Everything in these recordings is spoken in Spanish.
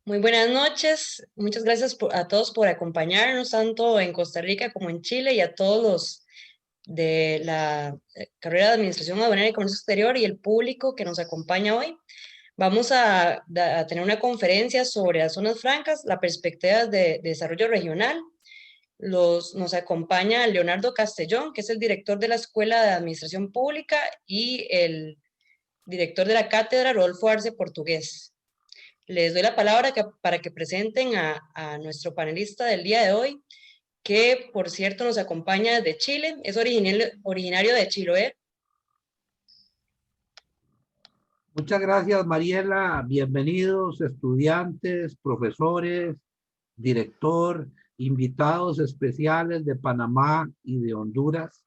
Muy buenas noches. Muchas gracias a todos por acompañarnos, tanto en Costa Rica como en Chile, y a todos los de la carrera de Administración Aduanera y Comercio Exterior y el público que nos acompaña hoy. Vamos a tener una conferencia sobre las zonas francas, la perspectiva de desarrollo regional. Nos acompaña Leonardo Castellón, que es el director de la Escuela de Administración Pública y el director de la cátedra Rodolfo Arce Portugués. Les doy la palabra para que presenten a nuestro panelista del día de hoy, que por cierto nos acompaña desde Chile, es originario de Chiloé. Muchas gracias, Mariela. Bienvenidos estudiantes, profesores, director, invitados especiales de Panamá y de Honduras.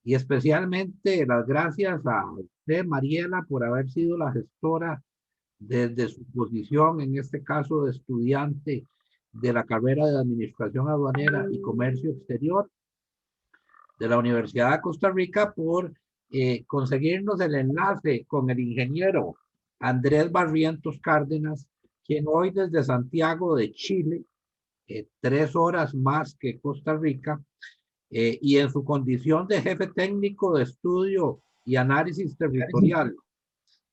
Y especialmente las gracias a usted, Mariela, por haber sido la gestora desde su posición, en este caso de estudiante de la carrera de Administración Aduanera y Comercio Exterior de la Universidad de Costa Rica, por conseguirnos el enlace con el ingeniero Andrés Barrientos Cárdenas, quien hoy desde Santiago de Chile, 3 horas más que Costa Rica, y en su condición de jefe técnico de estudio y análisis territorial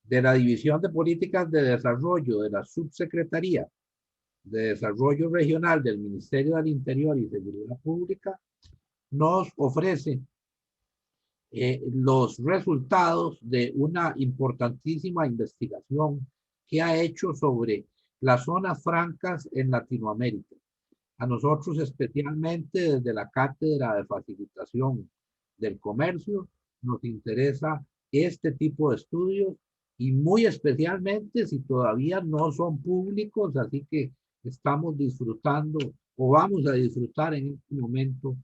de la División de Políticas de Desarrollo de la Subsecretaría de Desarrollo Regional del Ministerio del Interior y Seguridad Pública, nos ofrece los resultados de una importantísima investigación que ha hecho sobre las zonas francas en Latinoamérica. A nosotros, especialmente desde la Cátedra de Facilitación del Comercio, nos interesa este tipo de estudios, y muy especialmente si todavía no son públicos, así que estamos disfrutando o vamos a disfrutar en este momento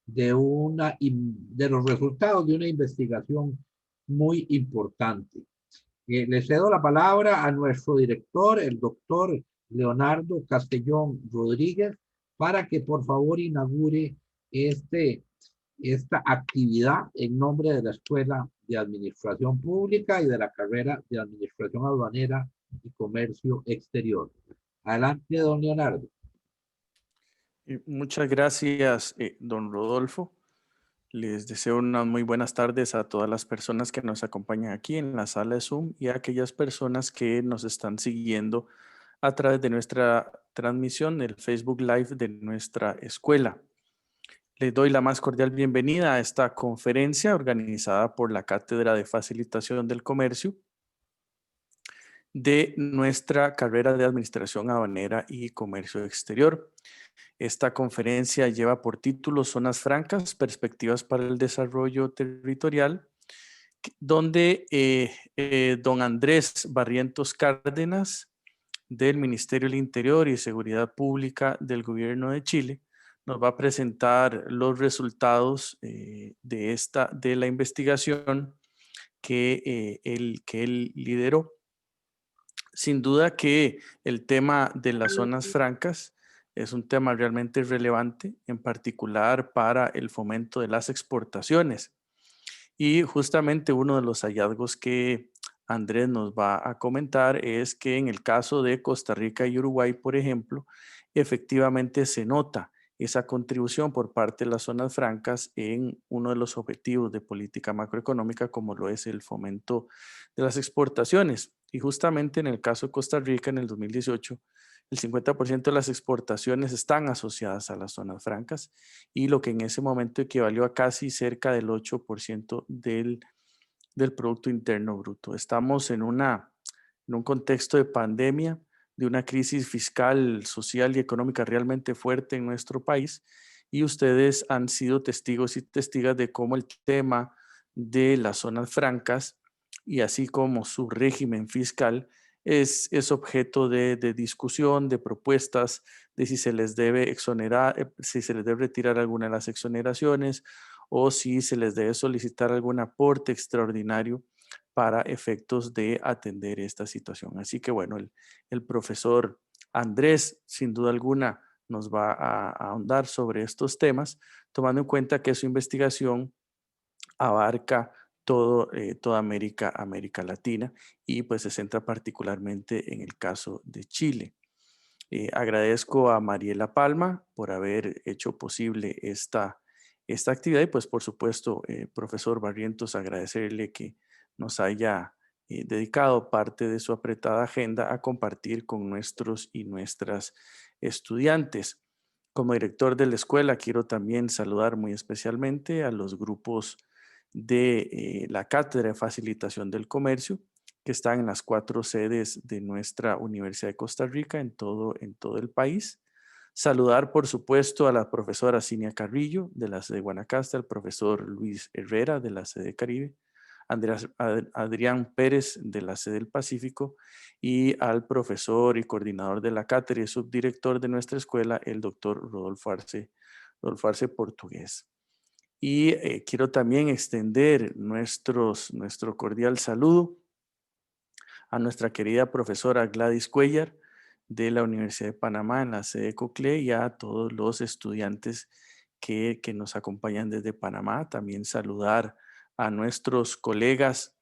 de los resultados de una investigación muy importante. Le cedo la palabra a nuestro director, el doctor Leonardo Castellón Rodríguez, para que por favor inaugure esta actividad en nombre de la Escuela de Administración Pública y de la carrera de Administración Aduanera y Comercio Exterior. Adelante, don Leonardo. Muchas gracias, don Rodolfo. Les deseo unas muy buenas tardes a todas las personas que nos acompañan aquí en la sala de Zoom y a aquellas personas que nos están siguiendo a través de nuestra transmisión del Facebook Live de nuestra escuela. Les doy la más cordial bienvenida a esta conferencia organizada por la Cátedra de Facilitación del Comercio de nuestra carrera de Administración Aduanera y Comercio Exterior. Esta conferencia lleva por título Zonas Francas, Perspectivas para el Desarrollo Territorial, donde don Andrés Barrientos Cárdenas, del Ministerio del Interior y Seguridad Pública del Gobierno de Chile, nos va a presentar los resultados de la investigación que él lideró. Sin duda que el tema de las zonas francas es un tema realmente relevante, en particular para el fomento de las exportaciones. Y justamente uno de los hallazgos que Andrés nos va a comentar es que en el caso de Costa Rica y Uruguay, por ejemplo, efectivamente se nota esa contribución por parte de las zonas francas en uno de los objetivos de política macroeconómica, como lo es el fomento de las exportaciones. Y justamente en el caso de Costa Rica, en el 2018, el 50% de las exportaciones están asociadas a las zonas francas, y lo que en ese momento equivalió a casi cerca del 8% del Producto Interno Bruto. Estamos en un contexto de pandemia, de una crisis fiscal, social y económica realmente fuerte en nuestro país, y ustedes han sido testigos y testigas de cómo el tema de las zonas francas y así como su régimen fiscal es objeto de discusión, de propuestas, de si se les debe exonerar, si se les debe retirar alguna de las exoneraciones o si se les debe solicitar algún aporte extraordinario para efectos de atender esta situación. Así que bueno, el profesor Andrés, sin duda alguna, nos va a ahondar sobre estos temas, tomando en cuenta que su investigación abarca toda América Latina, y pues se centra particularmente en el caso de Chile. Agradezco a Mariela Palma por haber hecho posible esta actividad y pues por supuesto, profesor Barrientos, agradecerle que nos haya dedicado parte de su apretada agenda a compartir con nuestros y nuestras estudiantes. Como director de la escuela, quiero también saludar muy especialmente a los grupos de la Cátedra de Facilitación del Comercio, que están en las 4 sedes de nuestra Universidad de Costa Rica en todo el país. Saludar, por supuesto, a la profesora Cinia Carrillo de la sede de Guanacaste, al profesor Luis Herrera de la sede de Caribe, Adrián Pérez de la sede del Pacífico y al profesor y coordinador de la cátedra y subdirector de nuestra escuela, el doctor Rodolfo Arce Portugués. Y quiero también extender nuestro cordial saludo a nuestra querida profesora Gladys Cuellar de la Universidad de Panamá en la sede de COCLE y a todos los estudiantes que nos acompañan desde Panamá. También saludar a nuestros colegas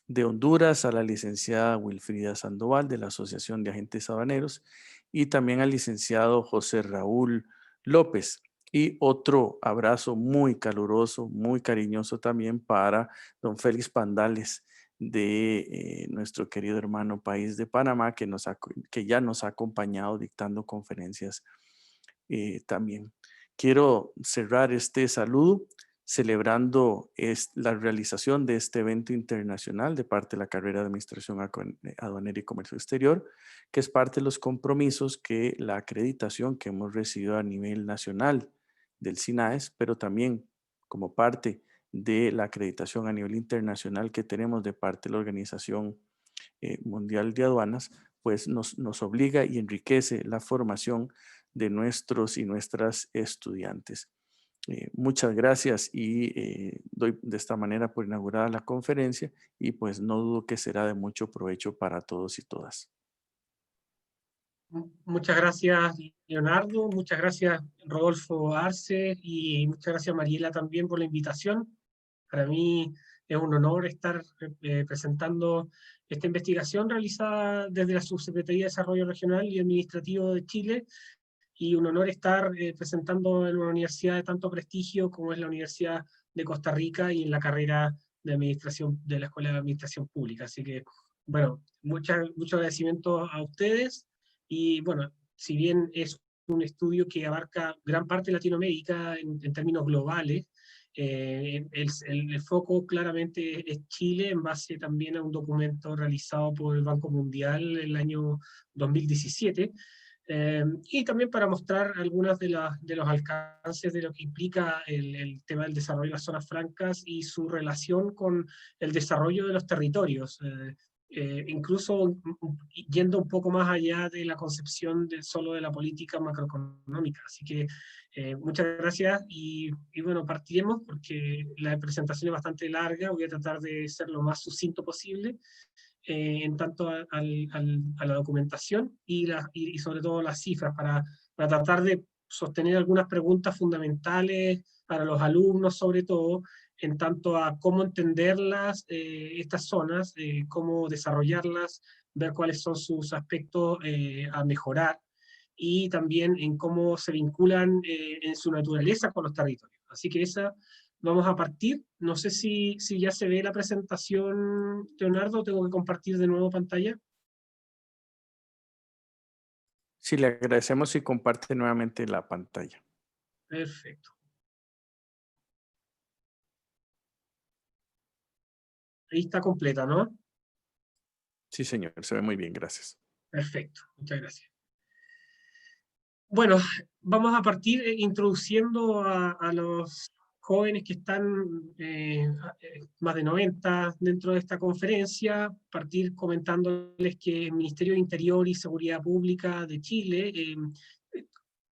de Honduras, a la licenciada Wilfrida Sandoval de la Asociación de Agentes Aduaneros y también al licenciado José Raúl López. Y otro abrazo muy caluroso, muy cariñoso también para don Félix Pandales de nuestro querido hermano país de Panamá, que ya nos ha acompañado dictando conferencias también. Quiero cerrar este saludo celebrando la realización de este evento internacional de parte de la carrera de Administración Aduanera y Comercio Exterior, que es parte de los compromisos que la acreditación que hemos recibido a nivel nacional del SINAES, pero también como parte de la acreditación a nivel internacional que tenemos de parte de la Organización Mundial de Aduanas, pues nos obliga y enriquece la formación de nuestros y nuestras estudiantes. Muchas gracias y doy de esta manera por inaugurada la conferencia y pues no dudo que será de mucho provecho para todos y todas. Muchas gracias, Leonardo, muchas gracias, Rodolfo Arce, y muchas gracias, Mariela, también por la invitación. Para mí es un honor estar presentando esta investigación realizada desde la Subsecretaría de Desarrollo Regional y Administrativo de Chile, y un honor estar presentando en una universidad de tanto prestigio como es la Universidad de Costa Rica y en la carrera de administración de la Escuela de Administración Pública. Así que, bueno, mucho agradecimiento a ustedes. Y bueno, si bien es un estudio que abarca gran parte de Latinoamérica en términos globales, el foco claramente es Chile, en base también a un documento realizado por el Banco Mundial en el año 2017, y también para mostrar algunos de los alcances de lo que implica el tema del desarrollo de las zonas francas y su relación con el desarrollo de los territorios. Incluso yendo un poco más allá de la concepción solo de la política macroeconómica. Así que muchas gracias y bueno, partiremos porque la presentación es bastante larga, voy a tratar de ser lo más sucinto posible en tanto a la documentación y sobre todo las cifras para tratar de sostener algunas preguntas fundamentales para los alumnos, sobre todo, en tanto a cómo entenderlas, estas zonas, cómo desarrollarlas, ver cuáles son sus aspectos a mejorar, y también en cómo se vinculan en su naturaleza con los territorios. Así que vamos a partir. No sé si ya se ve la presentación, Leonardo, tengo que compartir de nuevo pantalla. Sí, le agradecemos si comparte nuevamente la pantalla. Perfecto. Ahí está completa, ¿no? Sí, señor, se ve muy bien, gracias. Perfecto, muchas gracias. Bueno, vamos a partir introduciendo a los jóvenes que están, más de 90 dentro de esta conferencia, partir comentándoles que el Ministerio de Interior y Seguridad Pública de Chile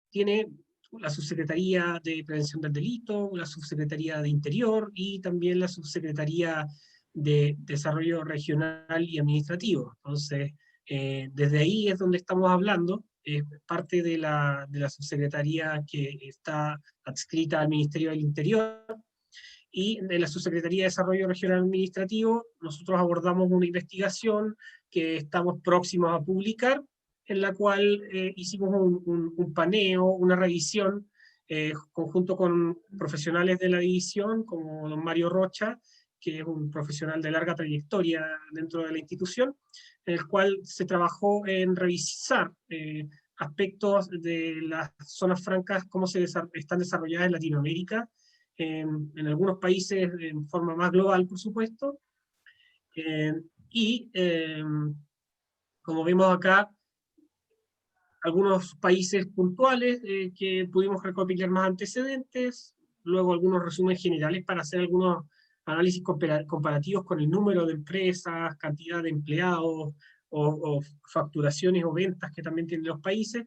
tiene la Subsecretaría de Prevención del Delito, la Subsecretaría de Interior y también la Subsecretaría de Desarrollo Regional y Administrativo. Entonces, desde ahí es donde estamos hablando, parte de la subsecretaría que está adscrita al Ministerio del Interior, y de la Subsecretaría de Desarrollo Regional Administrativo nosotros abordamos una investigación que estamos próximos a publicar, en la cual hicimos un paneo, una revisión, conjunto con profesionales de la división, como don Mario Rocha, que es un profesional de larga trayectoria dentro de la institución, en el cual se trabajó en revisar aspectos de las zonas francas, cómo están desarrolladas en Latinoamérica, en algunos países en forma más global, por supuesto, y como vemos acá, algunos países puntuales que pudimos recopilar más antecedentes, luego algunos resúmenes generales para hacer algunos análisis comparativos con el número de empresas, cantidad de empleados, o facturaciones o ventas que también tienen los países,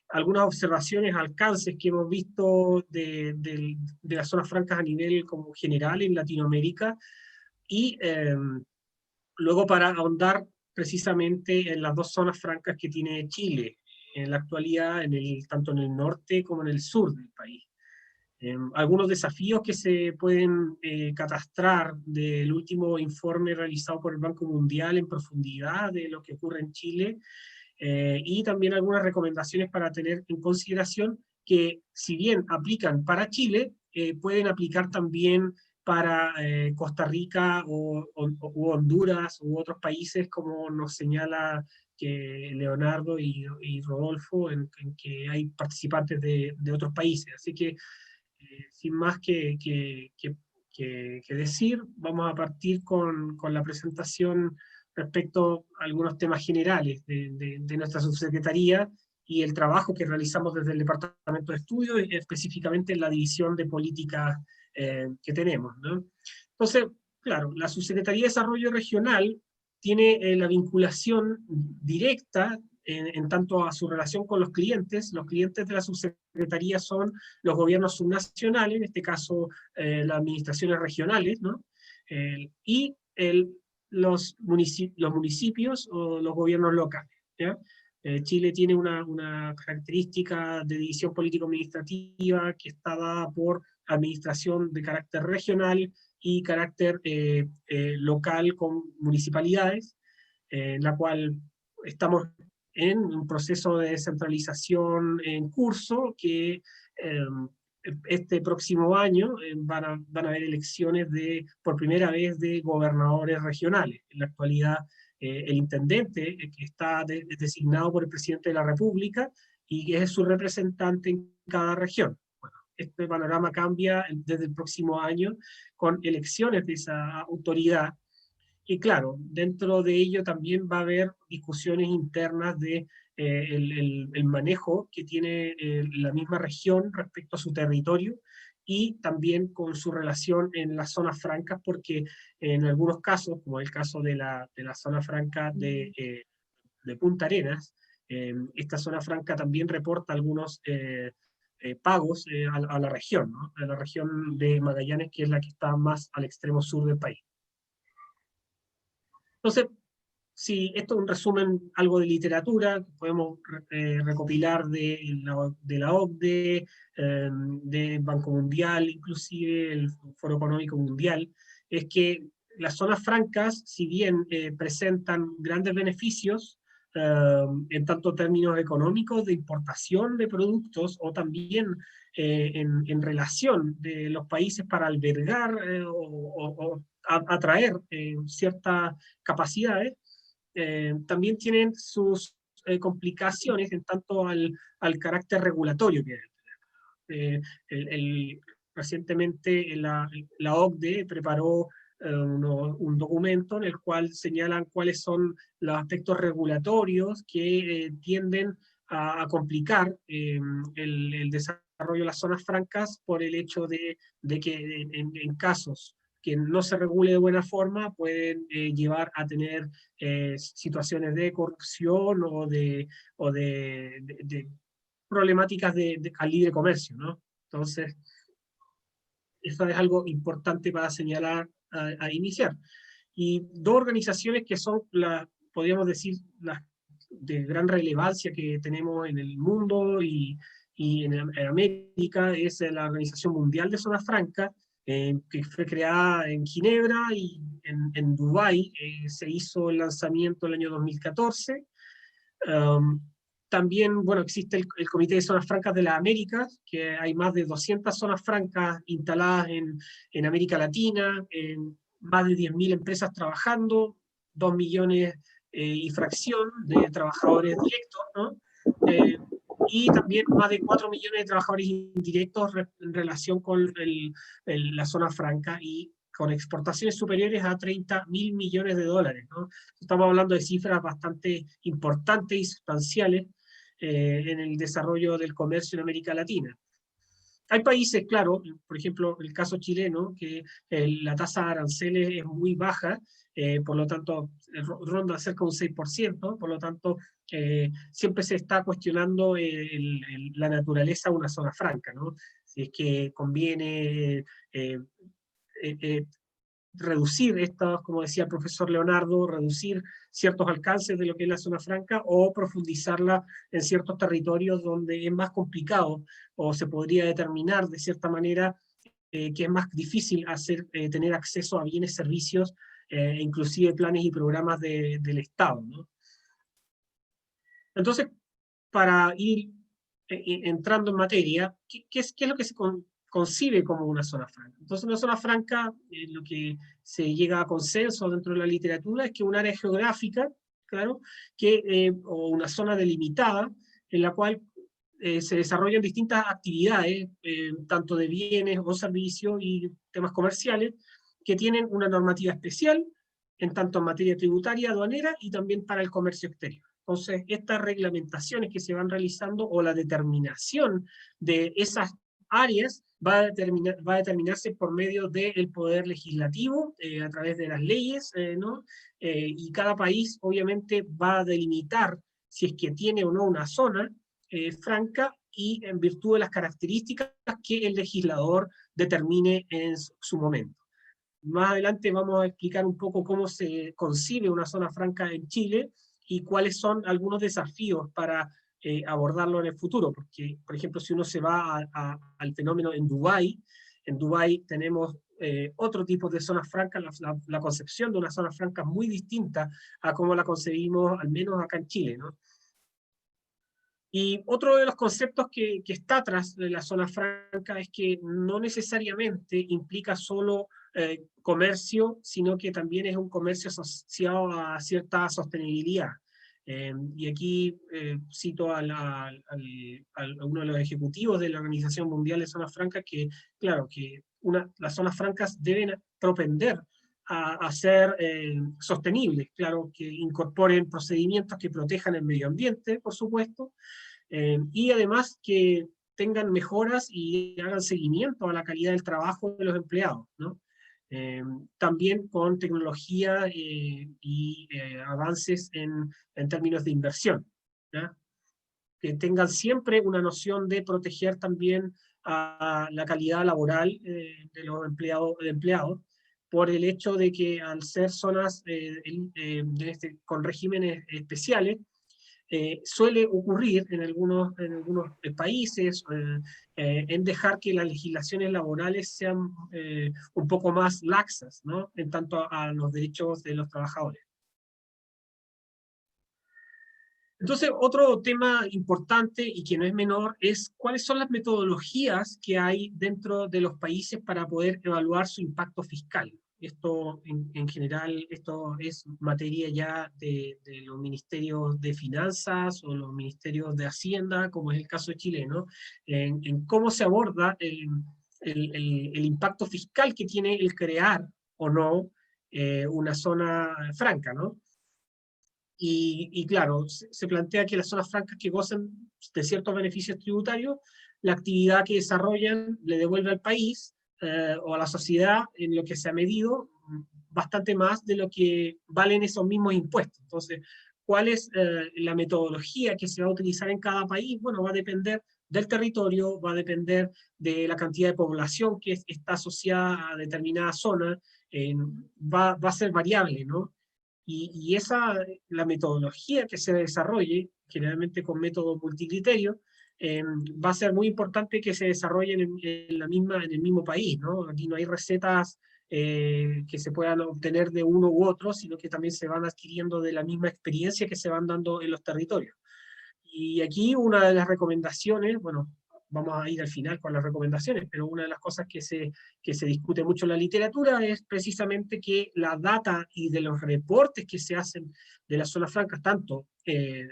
algunas observaciones, alcances que hemos visto de las zonas francas a nivel como general en Latinoamérica, y luego para ahondar precisamente en las dos zonas francas que tiene Chile en la actualidad, tanto en el norte como en el sur del país. Algunos desafíos que se pueden catastrar del último informe realizado por el Banco Mundial en profundidad de lo que ocurre en Chile, y también algunas recomendaciones para tener en consideración que, si bien aplican para Chile, pueden aplicar también para Costa Rica u Honduras u otros países, como nos señala que Leonardo y Rodolfo, en que hay participantes de otros países. Así que, sin más que decir, vamos a partir con la presentación respecto a algunos temas generales de nuestra subsecretaría y el trabajo que realizamos desde el Departamento de Estudios, específicamente en la división de políticas que tenemos, ¿no? Entonces, claro, la Subsecretaría de Desarrollo Regional tiene la vinculación directa en tanto a su relación con los clientes. Los clientes de la subsecretaría son los gobiernos subnacionales, en este caso las administraciones regionales, ¿no? Y los municipios o los gobiernos locales, ¿ya? Chile tiene una característica de división político-administrativa que está dada por administración de carácter regional y carácter local con municipalidades, en la cual estamos en un proceso de descentralización en curso que este próximo año van a haber elecciones por primera vez de gobernadores regionales. En la actualidad, el intendente que está designado por el presidente de la República y que es su representante en cada región. Bueno, este panorama cambia desde el próximo año con elecciones de esa autoridad. Y claro, dentro de ello también va a haber discusiones internas de el manejo que tiene la misma región respecto a su territorio, y también con su relación en las zonas francas, porque en algunos casos, como el caso de la zona franca de Punta Arenas, esta zona franca también reporta algunos pagos a la región, ¿no? A la región de Magallanes, que es la que está más al extremo sur del país. Entonces, si esto es un resumen, algo de literatura, podemos recopilar de la OCDE, del Banco Mundial, inclusive el Foro Económico Mundial, es que las zonas francas, si bien presentan grandes beneficios, en tanto términos económicos de importación de productos, o también en relación de los países para albergar o atraer ciertas capacidades, también tienen sus complicaciones en tanto al carácter regulatorio que recientemente la OCDE preparó un documento en el cual señalan cuáles son los aspectos regulatorios que tienden a complicar el desarrollo de las zonas francas, por el hecho de que en casos que no se regule de buena forma pueden llevar a tener situaciones de corrupción o de problemáticas al libre comercio, ¿no? Entonces, eso es algo importante para señalar a iniciar. Y dos organizaciones que son, podríamos decir, las de gran relevancia que tenemos en el mundo y en América, es la Organización Mundial de Zonas Francas, que fue creada en Ginebra, y en Dubái se hizo el lanzamiento el año 2014. También, bueno, existe el Comité de Zonas Francas de las Américas, que hay más de 200 zonas francas instaladas en América Latina, en más de 10.000 empresas trabajando, 2 millones y fracción de trabajadores directos, ¿no? Y también más de 4 millones de trabajadores indirectos en relación con la zona franca y con exportaciones superiores a 30.000 millones de dólares, ¿no? Estamos hablando de cifras bastante importantes y sustanciales en el desarrollo del comercio en América Latina. Hay países, claro, por ejemplo, el caso chileno, que la tasa de aranceles es muy baja, por lo tanto, ronda cerca de un 6%, por lo tanto, siempre se está cuestionando la naturaleza de una zona franca, ¿no? Si es que conviene reducir estos, como decía el profesor Leonardo, reducir ciertos alcances de lo que es la zona franca o profundizarla en ciertos territorios donde es más complicado o se podría determinar de cierta manera que es más difícil tener acceso a bienes, servicios, inclusive planes y programas del Estado, ¿no? Entonces, para ir entrando en materia, ¿qué es lo que se concibe como una zona franca? Entonces, una zona franca, lo que se llega a consenso dentro de la literatura es que un área geográfica, claro, o una zona delimitada, en la cual se desarrollan distintas actividades, tanto de bienes o servicios y temas comerciales, que tienen una normativa especial, en tanto en materia tributaria, aduanera y también para el comercio exterior. Entonces, estas reglamentaciones que se van realizando o la determinación de esas áreas va a determinarse por medio del poder legislativo, a través de las leyes, ¿no? Y cada país obviamente va a delimitar si es que tiene o no una zona franca y en virtud de las características que el legislador determine en su momento. Más adelante vamos a explicar un poco cómo se concibe una zona franca en Chile y cuáles son algunos desafíos para abordarlo en el futuro, porque, por ejemplo, si uno se va al fenómeno en Dubái tenemos otro tipo de zonas francas, la concepción de una zona franca es muy distinta a cómo la concebimos, al menos acá en Chile, ¿no? Y otro de los conceptos que está atrás de la zona franca es que no necesariamente implica solo comercio, sino que también es un comercio asociado a cierta sostenibilidad. Y aquí cito a uno de los ejecutivos de la Organización Mundial de Zonas Francas que, claro, que las zonas francas deben propender a ser sostenibles, claro, que incorporen procedimientos que protejan el medio ambiente, por supuesto, y además que tengan mejoras y hagan seguimiento a la calidad del trabajo de los empleados, ¿no? También con tecnología y avances en términos de inversión, ¿ya? Que tengan siempre una noción de proteger también a la calidad laboral de los empleados, por el hecho de que al ser zonas con regímenes especiales, suele ocurrir en algunos países en dejar que las legislaciones laborales sean un poco más laxas, ¿no? En tanto a los derechos de los trabajadores. Entonces, otro tema importante y que no es menor es cuáles son las metodologías que hay dentro de los países para poder evaluar su impacto fiscal. Esto, en general, esto es materia ya de los ministerios de finanzas o los ministerios de Hacienda, como es el caso chileno, en cómo se aborda el impacto fiscal que tiene el crear o no una zona franca, ¿no? Y claro, se plantea que las zonas francas que gozan de ciertos beneficios tributarios, la actividad que desarrollan le devuelve al país o a la sociedad en lo que se ha medido bastante más de lo que valen esos mismos impuestos. Entonces, ¿cuál es la metodología que se va a utilizar en cada país? Bueno, va a depender del territorio, va a depender de la cantidad de población que está asociada a determinada zona, va a ser variable, ¿no? Y la metodología que se desarrolle, generalmente con método multicriterio, va a ser muy importante que se desarrollen en el mismo país, ¿no? Aquí no hay recetas que se puedan obtener de uno u otro, sino que también se van adquiriendo de la misma experiencia que se van dando en los territorios. Y aquí una de las recomendaciones, bueno, vamos a ir al final con las recomendaciones, pero una de las cosas que se discute mucho en la literatura es precisamente que la data y de los reportes que se hacen de las zonas francas, tanto de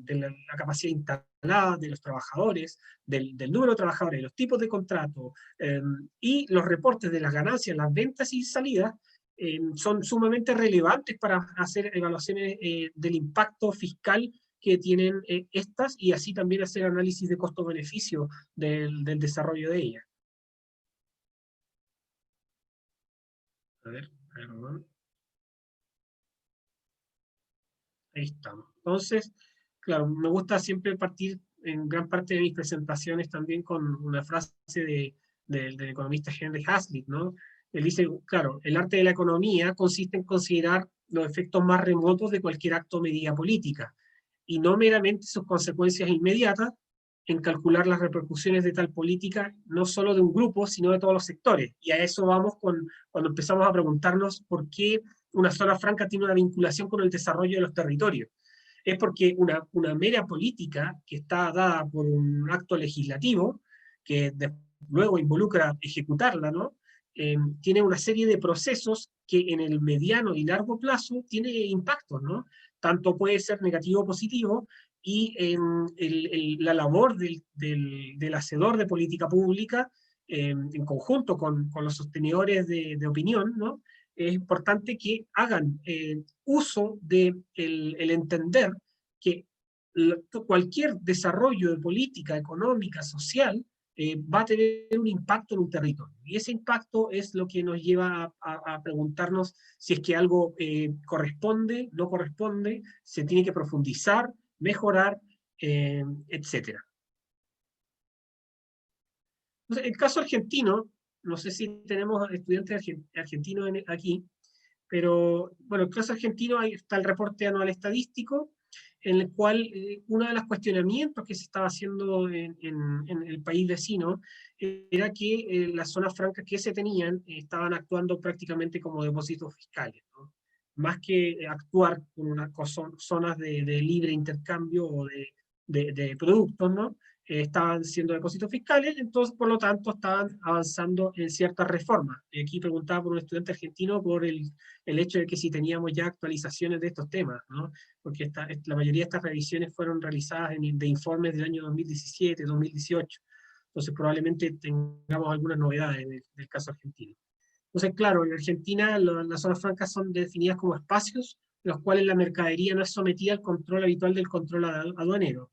la capacidad instalada de los trabajadores, del número de trabajadores, los tipos de contrato, y los reportes de las ganancias, las ventas y salidas, son sumamente relevantes para hacer evaluaciones del impacto fiscal que tienen estas, y así también hacer análisis de costo-beneficio del desarrollo de ellas. A ver, perdón. Ahí estamos. Entonces, claro, me gusta siempre partir en gran parte de mis presentaciones también con una frase del economista Henry Hazlitt, ¿no? Él dice, claro, el arte de la economía consiste en considerar los efectos más remotos de cualquier acto o medida política, y no meramente sus consecuencias inmediatas, en calcular las repercusiones de tal política, no solo de un grupo, sino de todos los sectores. Y a eso vamos cuando empezamos a preguntarnos por qué una zona franca tiene una vinculación con el desarrollo de los territorios. Es porque una mera política que está dada por un acto legislativo, que luego involucra ejecutarla, ¿no? Tiene una serie de procesos que en el mediano y largo plazo tiene impactos, ¿no? Tanto puede ser negativo o positivo, y la labor del hacedor de política pública, en conjunto con los sostenedores de opinión, ¿no? Es importante que hagan uso de el entender que cualquier desarrollo de política económica, social, va a tener un impacto en un territorio. Y ese impacto es lo que nos lleva a preguntarnos si es que algo corresponde, no corresponde, se tiene que profundizar, mejorar, etc. Entonces, el caso argentino, no sé si tenemos estudiantes argentinos aquí, pero bueno, el caso argentino, ahí está el reporte anual estadístico, en el cual uno de los cuestionamientos que se estaba haciendo en el país vecino era que las zonas francas que se tenían estaban actuando prácticamente como depósitos fiscales, ¿no? Más que actuar con zonas de libre intercambio o de productos, ¿no? Estaban siendo depósitos fiscales, entonces por lo tanto estaban avanzando en ciertas reformas. Aquí preguntaba por un estudiante argentino por el hecho de que si teníamos ya actualizaciones de estos temas, ¿no? Porque la mayoría de estas revisiones fueron realizadas de informes del año 2017, 2018, entonces probablemente tengamos algunas novedades del caso argentino. Entonces, claro, en Argentina las zonas francas son definidas como espacios en los cuales la mercadería no es sometida al control habitual del control aduanero.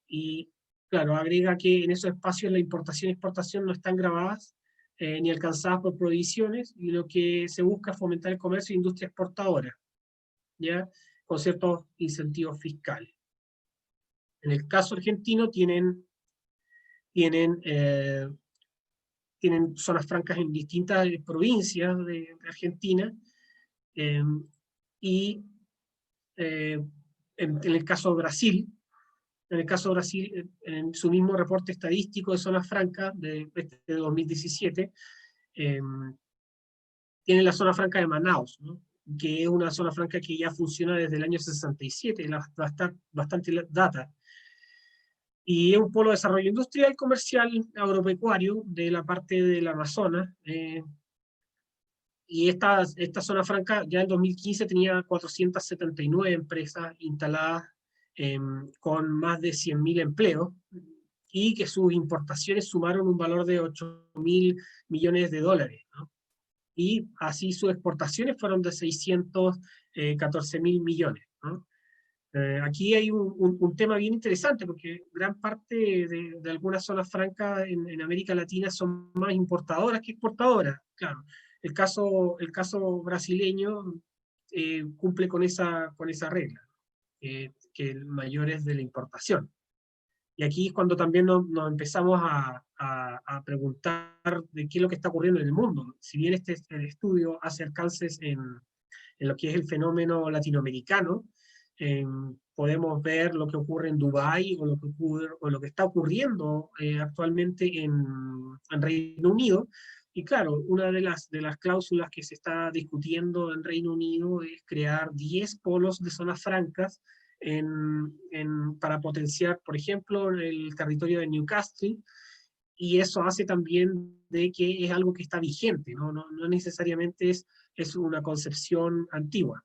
Y claro, agrega que en esos espacios la importación y exportación no están grabadas ni alcanzadas por prohibiciones, y lo que se busca es fomentar el comercio e industria exportadora, ¿ya? Con ciertos incentivos fiscales. En el caso argentino tienen zonas francas en distintas provincias de Argentina, y en el caso de Brasil, en su mismo reporte estadístico de zonas francas de 2017, tiene la zona franca de Manaus, ¿no? Que es una zona franca que ya funciona desde el año 67, bastante data. Y es un polo de desarrollo industrial, comercial, agropecuario de la parte del Amazonas. Y esta zona franca ya en 2015 tenía 479 empresas instaladas con más de 100.000 empleos, y que sus importaciones sumaron un valor de 8.000 millones de dólares, ¿no? Y así sus exportaciones fueron de 614.000 millones, ¿no? Aquí hay un tema bien interesante, porque gran parte de algunas zonas francas en América Latina son más importadoras que exportadoras. Claro, el caso brasileño cumple con esa regla, que el mayor es de la importación. Y aquí es cuando también nos empezamos a preguntar de qué es lo que está ocurriendo en el mundo. Si bien el estudio hace alcances en lo que es el fenómeno latinoamericano, podemos ver lo que ocurre en Dubái, o lo que está ocurriendo actualmente en Reino Unido. Y claro, una de las cláusulas que se está discutiendo en Reino Unido es crear 10 polos de zonas francas para potenciar, por ejemplo, el territorio de Newcastle, y eso hace también de que es algo que está vigente, no necesariamente es una concepción antigua.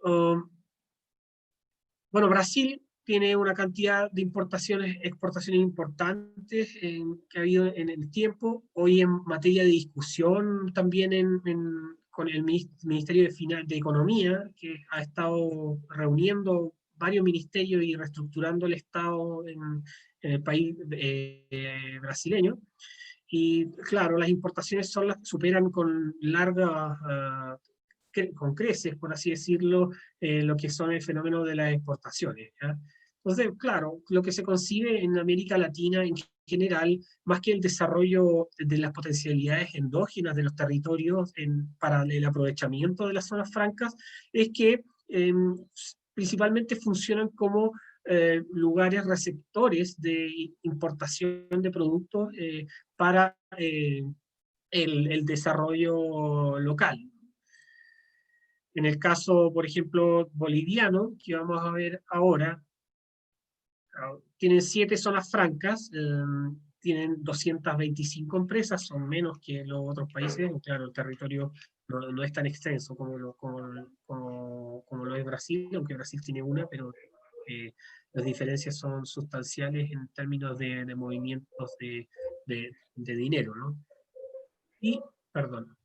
Bueno, Brasil tiene una cantidad de importaciones, exportaciones importantes que ha habido en el tiempo. Hoy en materia de discusión también con el Ministerio de Economía, que ha estado reuniendo varios ministerios y reestructurando el Estado en el país brasileño. Y claro, las importaciones superan con con creces, por así decirlo, lo que son el fenómeno de las exportaciones, ¿ya? Entonces, claro, lo que se concibe en América Latina en general, más que el desarrollo de las potencialidades endógenas de los territorios para el aprovechamiento de las zonas francas, es que principalmente funcionan como lugares receptores de importación de productos para el desarrollo local. En el caso, por ejemplo, boliviano, que vamos a ver ahora, tienen 7 zonas francas, tienen 225 empresas, son menos que los otros países. Claro, el territorio no es tan extenso como lo es Brasil, aunque Brasil tiene una, pero las diferencias son sustanciales en términos de movimientos de dinero, ¿no? Y, perdón.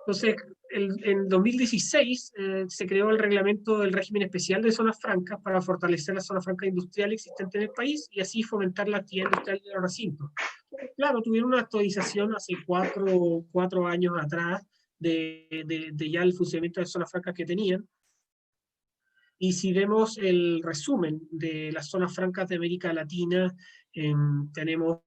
Entonces, en 2016 se creó el reglamento del régimen especial de zonas francas para fortalecer las zonas francas industriales existentes en el país y así fomentar la actividad industrial de los recintos. Claro, tuvieron una actualización hace cuatro años atrás de ya el funcionamiento de zonas francas que tenían. Y si vemos el resumen de las zonas francas de América Latina, tenemos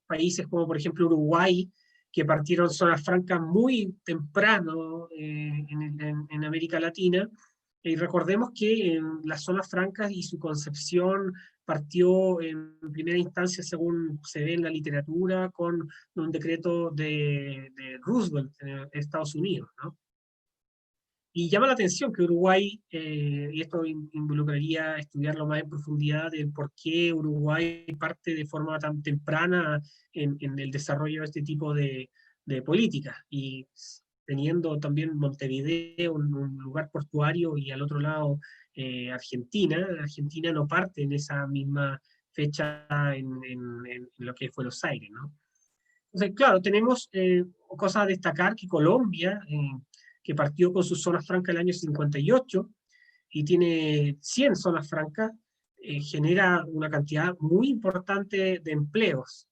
países como por ejemplo Uruguay, que partieron zonas francas muy temprano en América Latina. Y recordemos que las zonas francas y su concepción partió en primera instancia, según se ve en la literatura, con un decreto de Roosevelt en Estados Unidos, ¿no? Y llama la atención que Uruguay, y esto involucraría estudiarlo más en profundidad, de por qué Uruguay parte de forma tan temprana en el desarrollo de este tipo de políticas, y teniendo también Montevideo, un lugar portuario, y al otro lado Argentina no parte en esa misma fecha en lo que es Buenos Aires, ¿no? Entonces, claro, tenemos cosas a destacar, que Colombia, que partió con sus zonas francas el año 58 y tiene 100 zonas francas, genera una cantidad muy importante de empleos.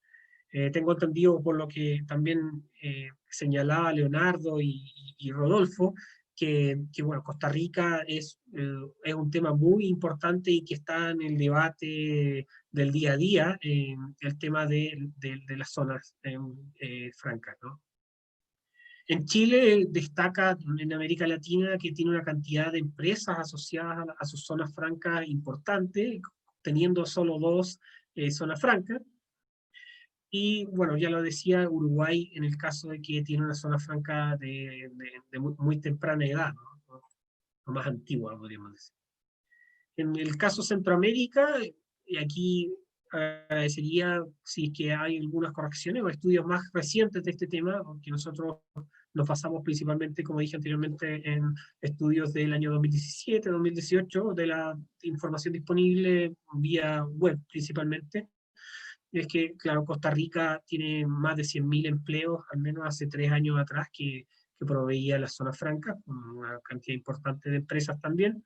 Tengo entendido, por lo que también señalaba Leonardo y Rodolfo, que bueno, Costa Rica es un tema muy importante y que está en el debate del día a día, el tema de las zonas francas, ¿no? En Chile destaca en América Latina que tiene una cantidad de empresas asociadas a sus zonas francas importante, teniendo solo 2 zonas francas. Y bueno, ya lo decía, Uruguay en el caso de que tiene una zona franca de muy temprana edad, ¿no? O más antigua, podríamos decir. En el caso Centroamérica, y aquí agradecería si que hay algunas correcciones o estudios más recientes de este tema, porque nosotros nos basamos principalmente, como dije anteriormente, en estudios del año 2017, 2018, de la información disponible vía web principalmente. Es que, claro, Costa Rica tiene más de 100.000 empleos, al menos hace 3 años atrás, que proveía la zona franca, con una cantidad importante de empresas también.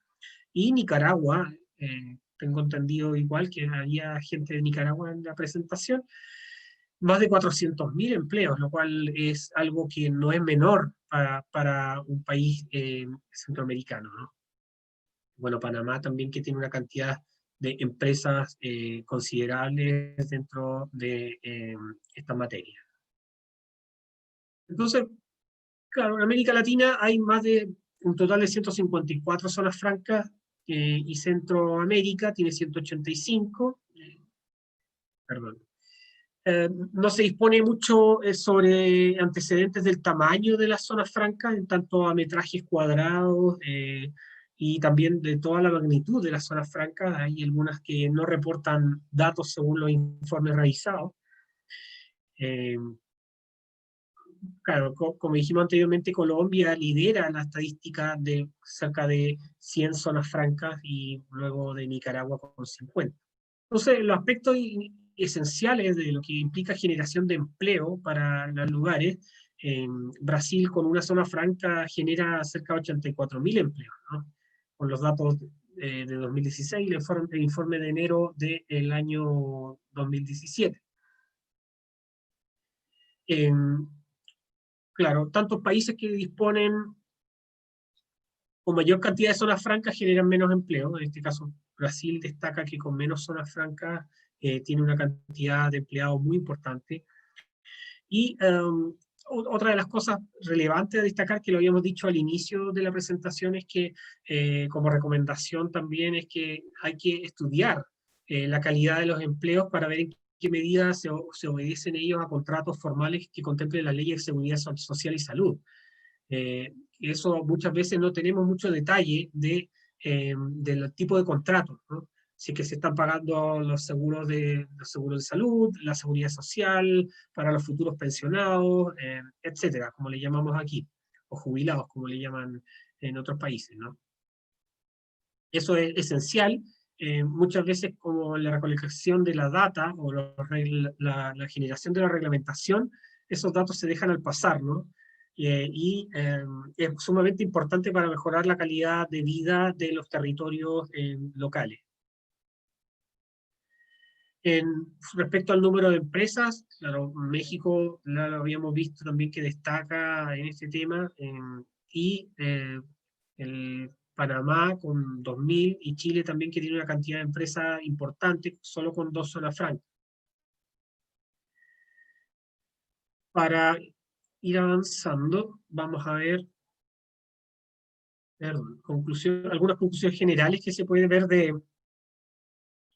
Y Nicaragua, tengo entendido igual que había gente de Nicaragua en la presentación, más de 400.000 empleos, lo cual es algo que no es menor para un país centroamericano, ¿no? Bueno, Panamá también, que tiene una cantidad de empresas considerables dentro de esta materia. Entonces, claro, en América Latina hay más de un total de 154 zonas francas, y Centroamérica tiene 185, perdón. No se dispone mucho sobre antecedentes del tamaño de las zonas francas, en tanto a metrajes cuadrados, y también de toda la magnitud de las zonas francas. Hay algunas que no reportan datos según los informes realizados. Claro, como dijimos anteriormente, Colombia lidera la estadística de cerca de 100 zonas francas y luego de Nicaragua con 50. Entonces, los aspectos esenciales de lo que implica generación de empleo para los lugares, Brasil con una zona franca genera cerca de 84.000 empleos, ¿no? Con los datos de 2016 y el informe de enero del año 2017. Claro, tantos países que disponen con mayor cantidad de zonas francas generan menos empleo. En este caso, Brasil destaca que con menos zonas francas tiene una cantidad de empleados muy importante. Y otra de las cosas relevantes a destacar, que lo habíamos dicho al inicio de la presentación, es que como recomendación también es que hay que estudiar la calidad de los empleos para ver en qué medida se obedecen ellos a contratos formales que contemplen las leyes de seguridad social y salud. Eso muchas veces no tenemos mucho detalle del tipo de contratos, ¿no? Si es que se están pagando los seguros de salud, la seguridad social, para los futuros pensionados, etcétera, como le llamamos aquí, o jubilados, como le llaman en otros países, ¿no? Eso es esencial. Muchas veces, como la recolección de la data o la generación de la reglamentación, esos datos se dejan al pasar, ¿no? Es sumamente importante para mejorar la calidad de vida de los territorios locales. Respecto al número de empresas, claro, México lo habíamos visto también que destaca en este tema, y Panamá con 2.000 y Chile también, que tiene una cantidad de empresas importante, solo con 2 zonas francas. Para ir avanzando, vamos a ver algunas conclusiones generales que se puede ver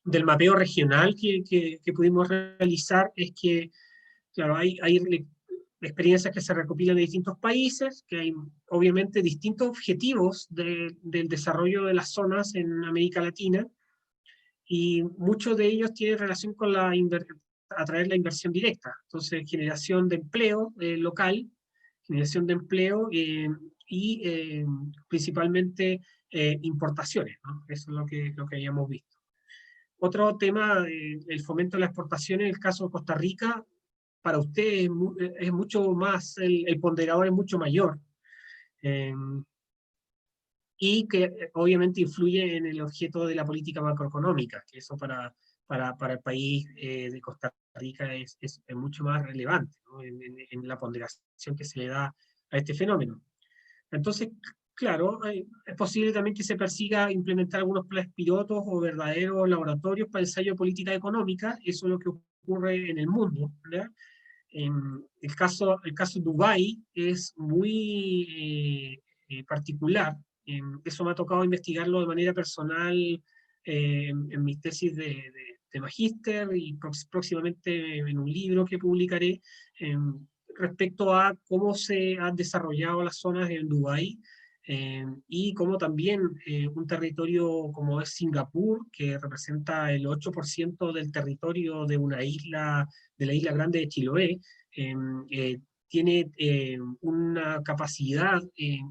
del mapeo regional que pudimos realizar. Es que, claro, hay experiencias que se recopilan de distintos países, que hay obviamente distintos objetivos del desarrollo de las zonas en América Latina, y muchos de ellos tienen relación con atraer la inversión directa. Entonces, generación de empleo local, generación de empleo y principalmente importaciones, ¿no? Eso es lo que habíamos visto. Otro tema, el fomento de la exportación. En el caso de Costa Rica, para usted es mucho más, el ponderador es mucho mayor, y que obviamente influye en el objeto de la política macroeconómica, que eso para el país de Costa Rica es mucho más relevante, ¿no? en la ponderación que se le da a este fenómeno. Entonces, claro, es posible también que se persiga implementar algunos planes pilotos o verdaderos laboratorios para el ensayo de política económica. Eso es lo que ocurre en el mundo, ¿verdad? El caso de Dubái es muy particular. Eso me ha tocado investigarlo de manera personal en mi tesis de magíster, y próximamente en un libro que publicaré respecto a cómo se han desarrollado las zonas en Dubái, y cómo también un territorio como es Singapur, que representa el 8% del territorio de una isla, de la isla grande de Chiloé, tiene una capacidad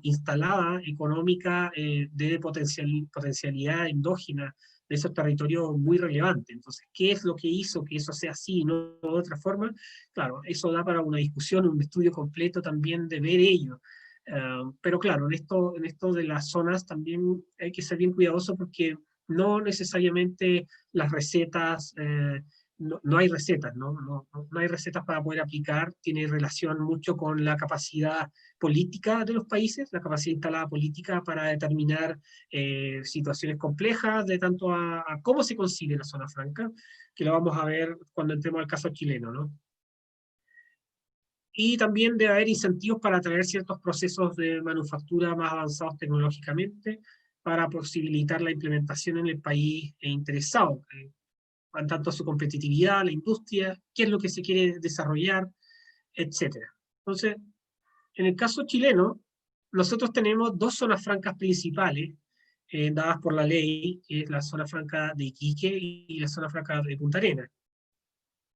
instalada económica de potencialidad endógena de esos territorios muy relevante. Entonces, ¿qué es lo que hizo que eso sea así y no de otra forma? Claro, eso da para una discusión, un estudio completo también de ver ello. Pero claro, en esto de las zonas también hay que ser bien cuidadoso, porque no necesariamente las recetas, no hay recetas, no hay recetas para poder aplicar. Tiene relación mucho con la capacidad política de los países, la capacidad instalada política para determinar situaciones complejas, de tanto a cómo se concibe la zona franca, que lo vamos a ver cuando entremos al caso chileno, ¿no? Y también debe haber incentivos para atraer ciertos procesos de manufactura más avanzados tecnológicamente, para posibilitar la implementación en el país interesado. en tanto a su competitividad, la industria, qué es lo que se quiere desarrollar, etc. Entonces, en el caso chileno, nosotros tenemos dos zonas francas principales dadas por la ley, que es la zona franca de Iquique y la zona franca de Punta Arenas.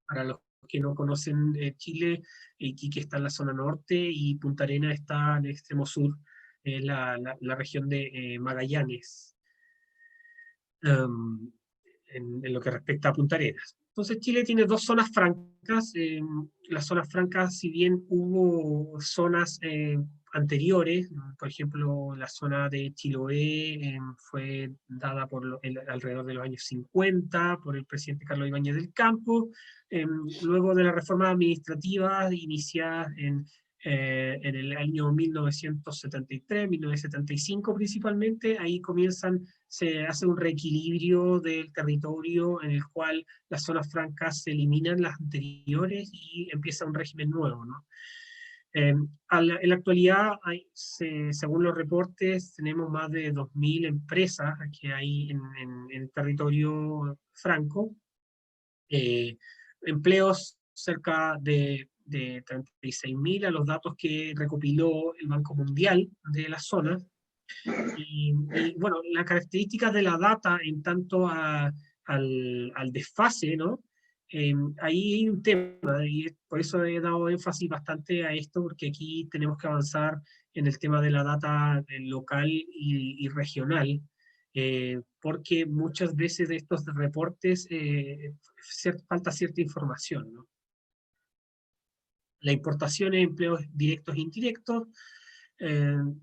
Para los que no conocen Chile, Iquique está en la zona norte y Punta Arenas está en el extremo sur, la región de Magallanes, en lo que respecta a Punta Arenas. Entonces Chile tiene dos zonas francas. Las zonas francas, si bien hubo zonas anteriores, por ejemplo, la zona de Chiloé fue dada alrededor de los años 50 por el presidente Carlos Ibáñez del Campo, luego de la reforma administrativa iniciada en el año 1973, 1975 principalmente, ahí se hace un reequilibrio del territorio en el cual las zonas francas se eliminan las anteriores y empieza un régimen nuevo, ¿no? En la actualidad, según los reportes, tenemos más de 2.000 empresas que hay en el territorio franco, empleos cerca de 36.000 a los datos que recopiló el Banco Mundial de la zona. Y bueno, las características de la data en tanto al desfase, ¿no? Ahí hay un tema, y por eso he dado énfasis bastante a esto, porque aquí tenemos que avanzar en el tema de la data local y regional, porque muchas veces de estos reportes falta cierta información, ¿no? La importación de empleos directos e indirectos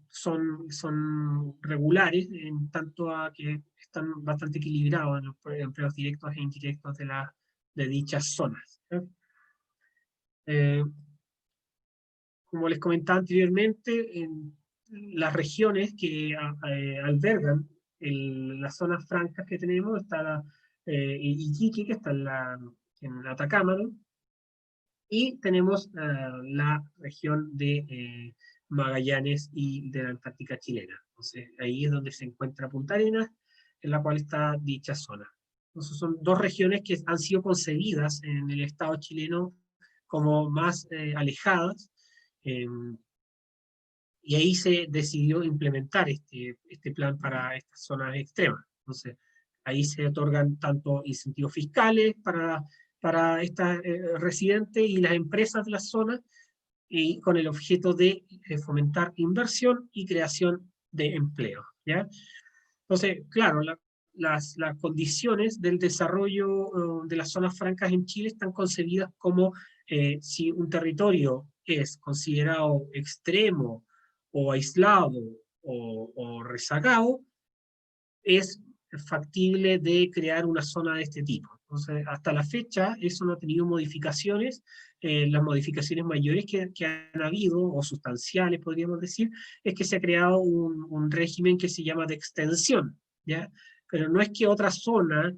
son regulares, en tanto a que están bastante equilibrados en los empleos directos e indirectos de dichas zonas. Como les comentaba anteriormente, en las regiones que albergan las zonas francas que tenemos, está Iquique, que está en Atacama, ¿no? Y tenemos la región de Magallanes y de la Antártica chilena. Entonces, ahí es donde se encuentra Punta Arenas, en la cual está dicha zona. Entonces, son dos regiones que han sido concebidas en el Estado chileno como más alejadas, y ahí se decidió implementar este plan para estas zonas extremas. Entonces, ahí se otorgan tanto incentivos fiscales para estas residentes y las empresas de la zona, y con el objeto de fomentar inversión y creación de empleo, ¿ya? Entonces, claro, las condiciones del desarrollo de las zonas francas en Chile están concebidas como si un territorio es considerado extremo o aislado o rezagado, es factible de crear una zona de este tipo. Entonces, hasta la fecha, eso no ha tenido modificaciones. Las modificaciones mayores que han habido, o sustanciales podríamos decir, es que se ha creado un régimen que se llama de extensión, ¿ya? Pero no es que otra zona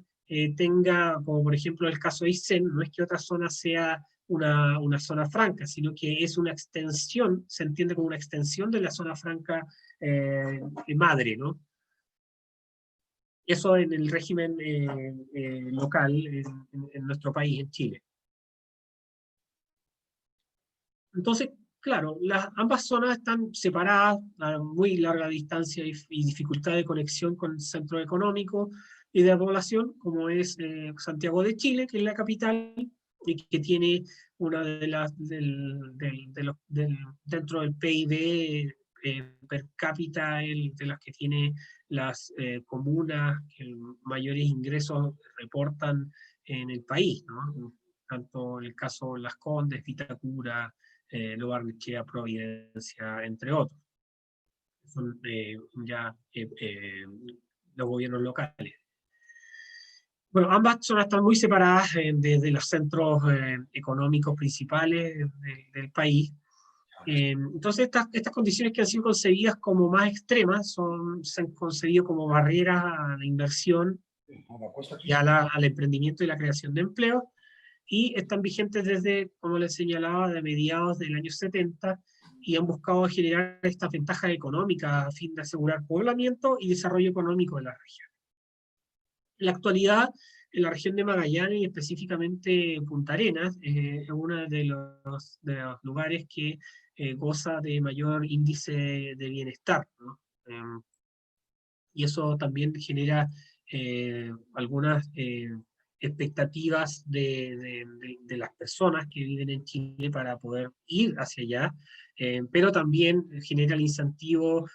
tenga, como por ejemplo el caso de Aysén, no es que otra zona sea una zona franca, sino que es una extensión, se entiende como una extensión de la zona franca madre, ¿no? Eso en el régimen local en nuestro país, en Chile. Entonces, claro, ambas zonas están separadas a muy larga distancia y dificultad de conexión con el centro económico y de la población, como es Santiago de Chile, que es la capital, y que tiene una de las, dentro del PIB per cápita, de las que tiene las comunas que mayores ingresos reportan en el país, ¿no? Tanto en el caso de Las Condes, Vitacura, Lo Barnechea, Providencia, entre otros. Son ya los gobiernos locales. Bueno, ambas zonas están muy separadas desde los centros económicos principales del país. Entonces, estas condiciones que han sido concebidas como más extremas se han concebido como barreras a la inversión y al emprendimiento y la creación de empleo, y están vigentes desde, como les señalaba, de mediados del año 70, y han buscado generar estas ventajas económicas a fin de asegurar poblamiento y desarrollo económico de la región. En la actualidad, en la región de Magallanes y específicamente Punta Arenas, es uno de los lugares que goza de mayor índice de bienestar, ¿no? Y eso también genera algunas expectativas de las personas que viven en Chile para poder ir hacia allá, pero también genera el incentivo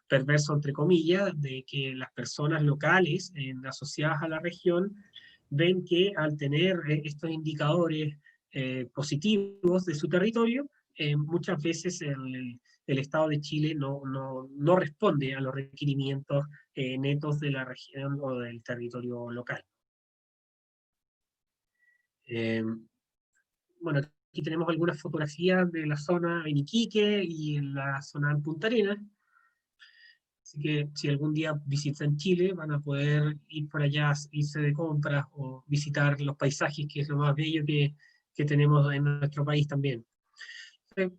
perverso, entre comillas, de que las personas locales asociadas a la región ven que al tener estos indicadores positivos de su territorio, muchas veces el Estado de Chile no responde a los requerimientos netos de la región o del territorio local. Bueno, aquí tenemos algunas fotografías de la zona en Iquique y en la zona en Punta Arenas. Así que si algún día visitan Chile, van a poder ir por allá, irse de compras o visitar los paisajes, que es lo más bello que tenemos en nuestro país también.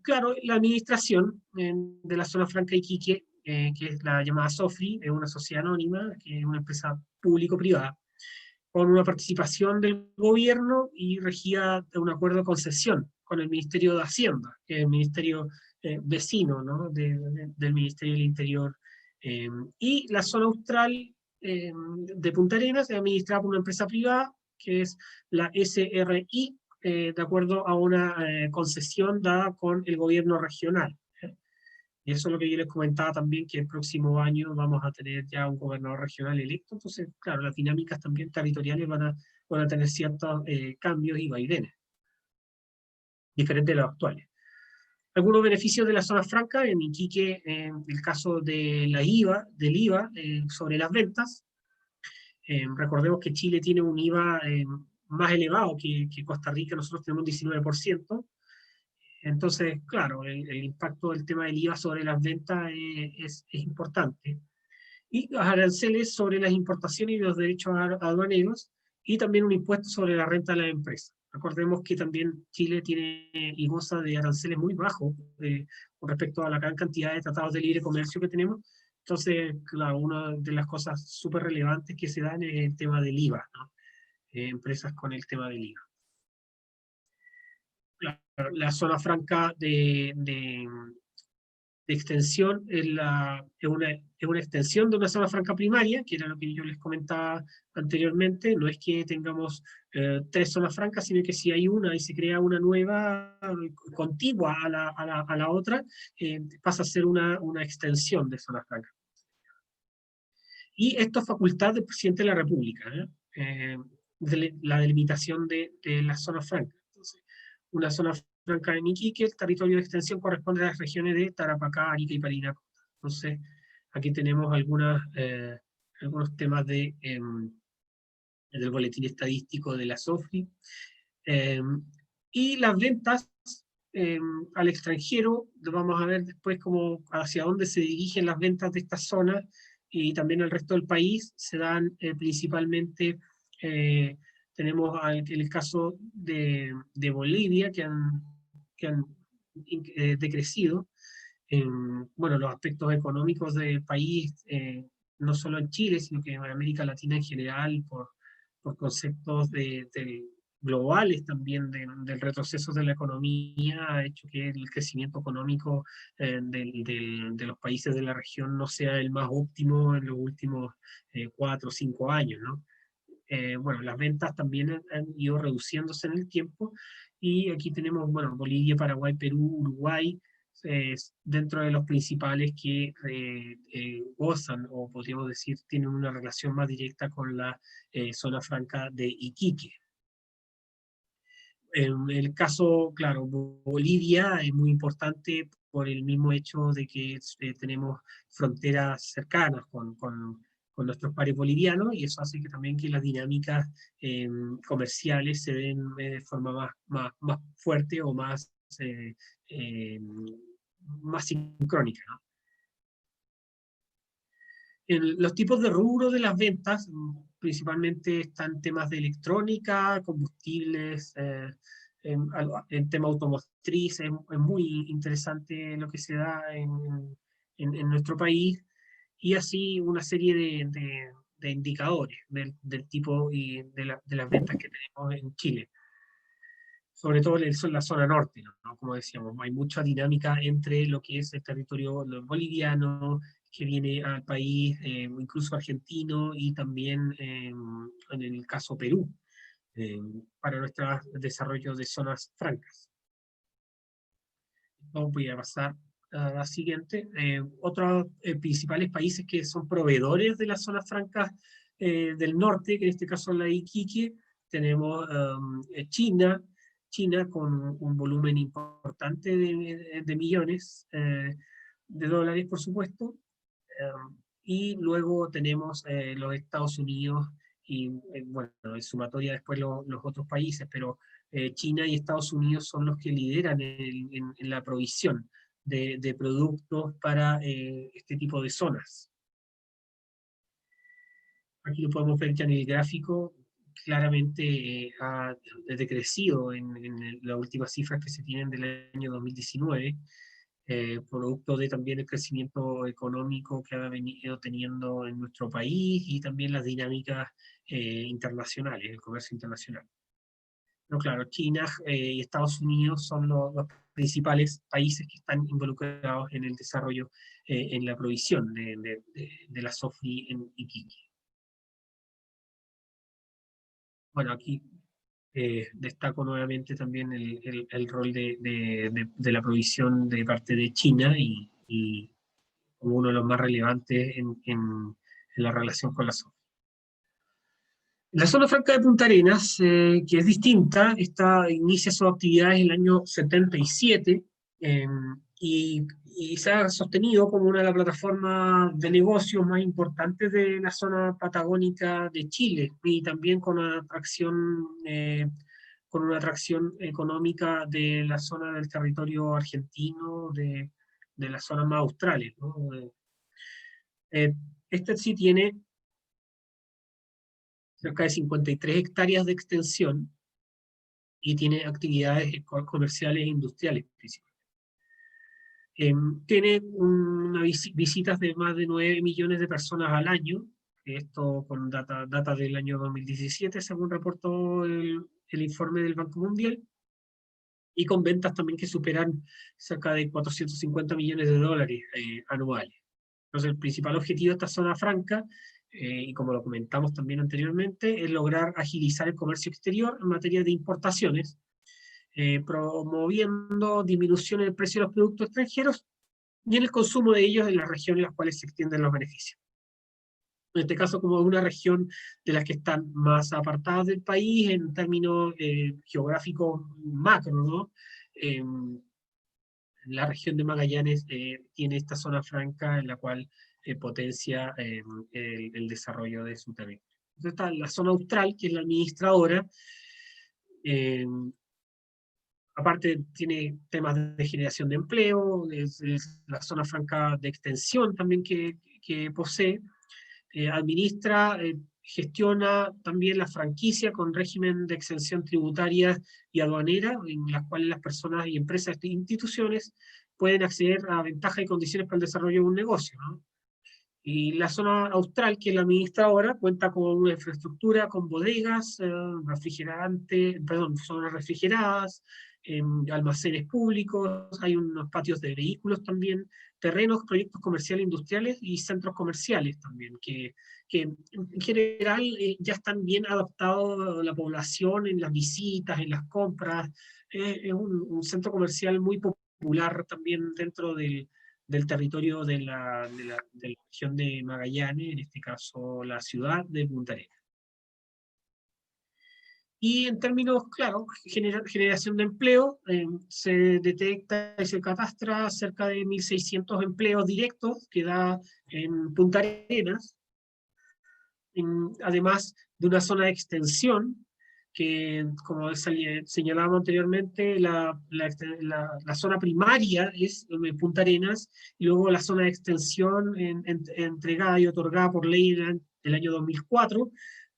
Claro, la administración de la zona franca de Iquique, que es la llamada SOFRI, es una sociedad anónima, que es una empresa público-privada, con una participación del gobierno y regida de un acuerdo de concesión con el Ministerio de Hacienda, que es el ministerio vecino, ¿no? del Ministerio del Interior. Y la zona austral de Punta Arenas es administrada por una empresa privada, que es la SRI, de acuerdo a una concesión dada con el gobierno regional. Y eso es lo que yo les comentaba también, que el próximo año vamos a tener ya un gobernador regional electo, entonces, claro, las dinámicas también territoriales van a tener ciertos cambios y vaivenes, diferentes de los actuales. Algunos beneficios de la zona franca, en Iquique, el caso de del IVA sobre las ventas. Recordemos que Chile tiene un IVA más elevado que Costa Rica, nosotros tenemos un 19%. Entonces, claro, el impacto del tema del IVA sobre las ventas es importante. Y los aranceles sobre las importaciones y los derechos aduaneros, y también un impuesto sobre la renta de la empresa. Recordemos que también Chile tiene y goza de aranceles muy bajos con respecto a la gran cantidad de tratados de libre comercio que tenemos. Entonces, claro, una de las cosas súper relevantes que se dan es el tema del IVA, ¿no? Empresas con el tema del IVA. La zona franca de extensión es una extensión de una zona franca primaria, que era lo que yo les comentaba anteriormente. No es que tengamos 3 zonas francas, sino que si hay una y se crea una nueva contigua a la otra, pasa a ser una extensión de zona franca. Y esto es facultad del presidente de la República, la delimitación de las zonas francas. Entonces, una zona franca en Iquique, el territorio de extensión corresponde a las regiones de Tarapacá, Arica y Parinacota. Entonces, aquí tenemos algunos temas del boletín estadístico de la SOFRI. Y las ventas al extranjero, vamos a ver después hacia dónde se dirigen las ventas de esta zona y también al resto del país. Se dan principalmente, tenemos el caso de Bolivia, que han decrecido. Bueno, los aspectos económicos del país, no solo en Chile, sino que en América Latina en general, por conceptos globales también del retroceso de la economía, ha hecho que el crecimiento económico de los países de la región no sea el más óptimo en los últimos 4 o 5 años, ¿no? Bueno, las ventas también han ido reduciéndose en el tiempo, y aquí tenemos, bueno, Bolivia, Paraguay, Perú, Uruguay, dentro de los principales que gozan, o podríamos decir, tienen una relación más directa con la zona franca de Iquique. En el caso, claro, Bolivia es muy importante por el mismo hecho de que tenemos fronteras cercanas con nuestros pares bolivianos, y eso hace que también que las dinámicas comerciales se den de forma más fuerte o más sincrónica, ¿no? Los tipos de rubro de las ventas, principalmente están temas de electrónica, combustibles, en tema automotriz. Es muy interesante lo que se da en nuestro país, y así una serie indicadores del tipo y de las ventas que tenemos en Chile. Sobre todo en la zona norte, ¿no? Como decíamos, hay mucha dinámica entre lo que es el territorio boliviano, que viene al país, incluso argentino, y también en el caso Perú, para nuestro desarrollo de zonas francas. Voy a pasar a la siguiente. Otros principales países que son proveedores de las zonas francas del norte, que en este caso la Iquique, tenemos China con un volumen importante de millones de dólares, por supuesto, y luego tenemos los Estados Unidos y, bueno, en sumatoria después los otros países, pero China y Estados Unidos son los que lideran en la provisión de productos para este tipo de zonas. Aquí lo podemos ver ya en el gráfico, claramente ha decrecido en las últimas cifras que se tienen del año 2019, producto de también el crecimiento económico que ha venido teniendo en nuestro país y también las dinámicas internacionales, el comercio internacional. Pero claro, China y Estados Unidos son los principales países que están involucrados en el desarrollo, en la provisión de la SOFRI en Iquique. Bueno, aquí destaco nuevamente también el rol de la provisión de parte de China y como uno de los más relevantes en la relación con la zona. La zona franca de Punta Arenas, que es distinta, inicia sus actividades en el año 77 y se ha sostenido como una de las plataformas de negocios más importantes de la zona patagónica de Chile y también con una atracción económica de la zona del territorio argentino, de las zonas más australes, ¿no? Este sí tiene cerca de 53 hectáreas de extensión y tiene actividades comerciales e industriales principalmente. Tiene visitas de más de 9 millones de personas al año, esto con data del año 2017, según reportó el informe del Banco Mundial, y con ventas también que superan cerca de 450 millones de dólares anuales. Entonces, el principal objetivo de esta zona franca, y como lo comentamos también anteriormente, es lograr agilizar el comercio exterior en materia de importaciones, promoviendo disminución en el precio de los productos extranjeros y en el consumo de ellos en las regiones en las cuales se extienden los beneficios. En este caso, como una región de las que están más apartadas del país en términos geográficos macro, ¿no? La región de Magallanes tiene esta zona franca en la cual potencia el desarrollo de su territorio. Entonces está la zona austral, que es la administradora. Aparte tiene temas de generación de empleo, es la zona franca de extensión también que posee. Administra, gestiona también la franquicia con régimen de exención tributaria y aduanera, en las cuales las personas y empresas e instituciones pueden acceder a ventajas y condiciones para el desarrollo de un negocio, ¿no? Y la zona austral, que es la administradora, cuenta con una infraestructura con bodegas, zonas refrigeradas, almacenes públicos, hay unos patios de vehículos también, terrenos, proyectos comerciales industriales y centros comerciales también, que en general ya están bien adaptados a la población en las visitas, en las compras. Es un centro comercial muy popular también dentro del territorio de la región de Magallanes, en este caso la ciudad de Punta Arenas. Y en términos, claro, generación de empleo, se detecta y se catastra cerca de 1.600 empleos directos que da en Punta Arenas, además de una zona de extensión que, como señalábamos anteriormente, la zona primaria es Punta Arenas, y luego la zona de extensión entregada y otorgada por ley del año 2004,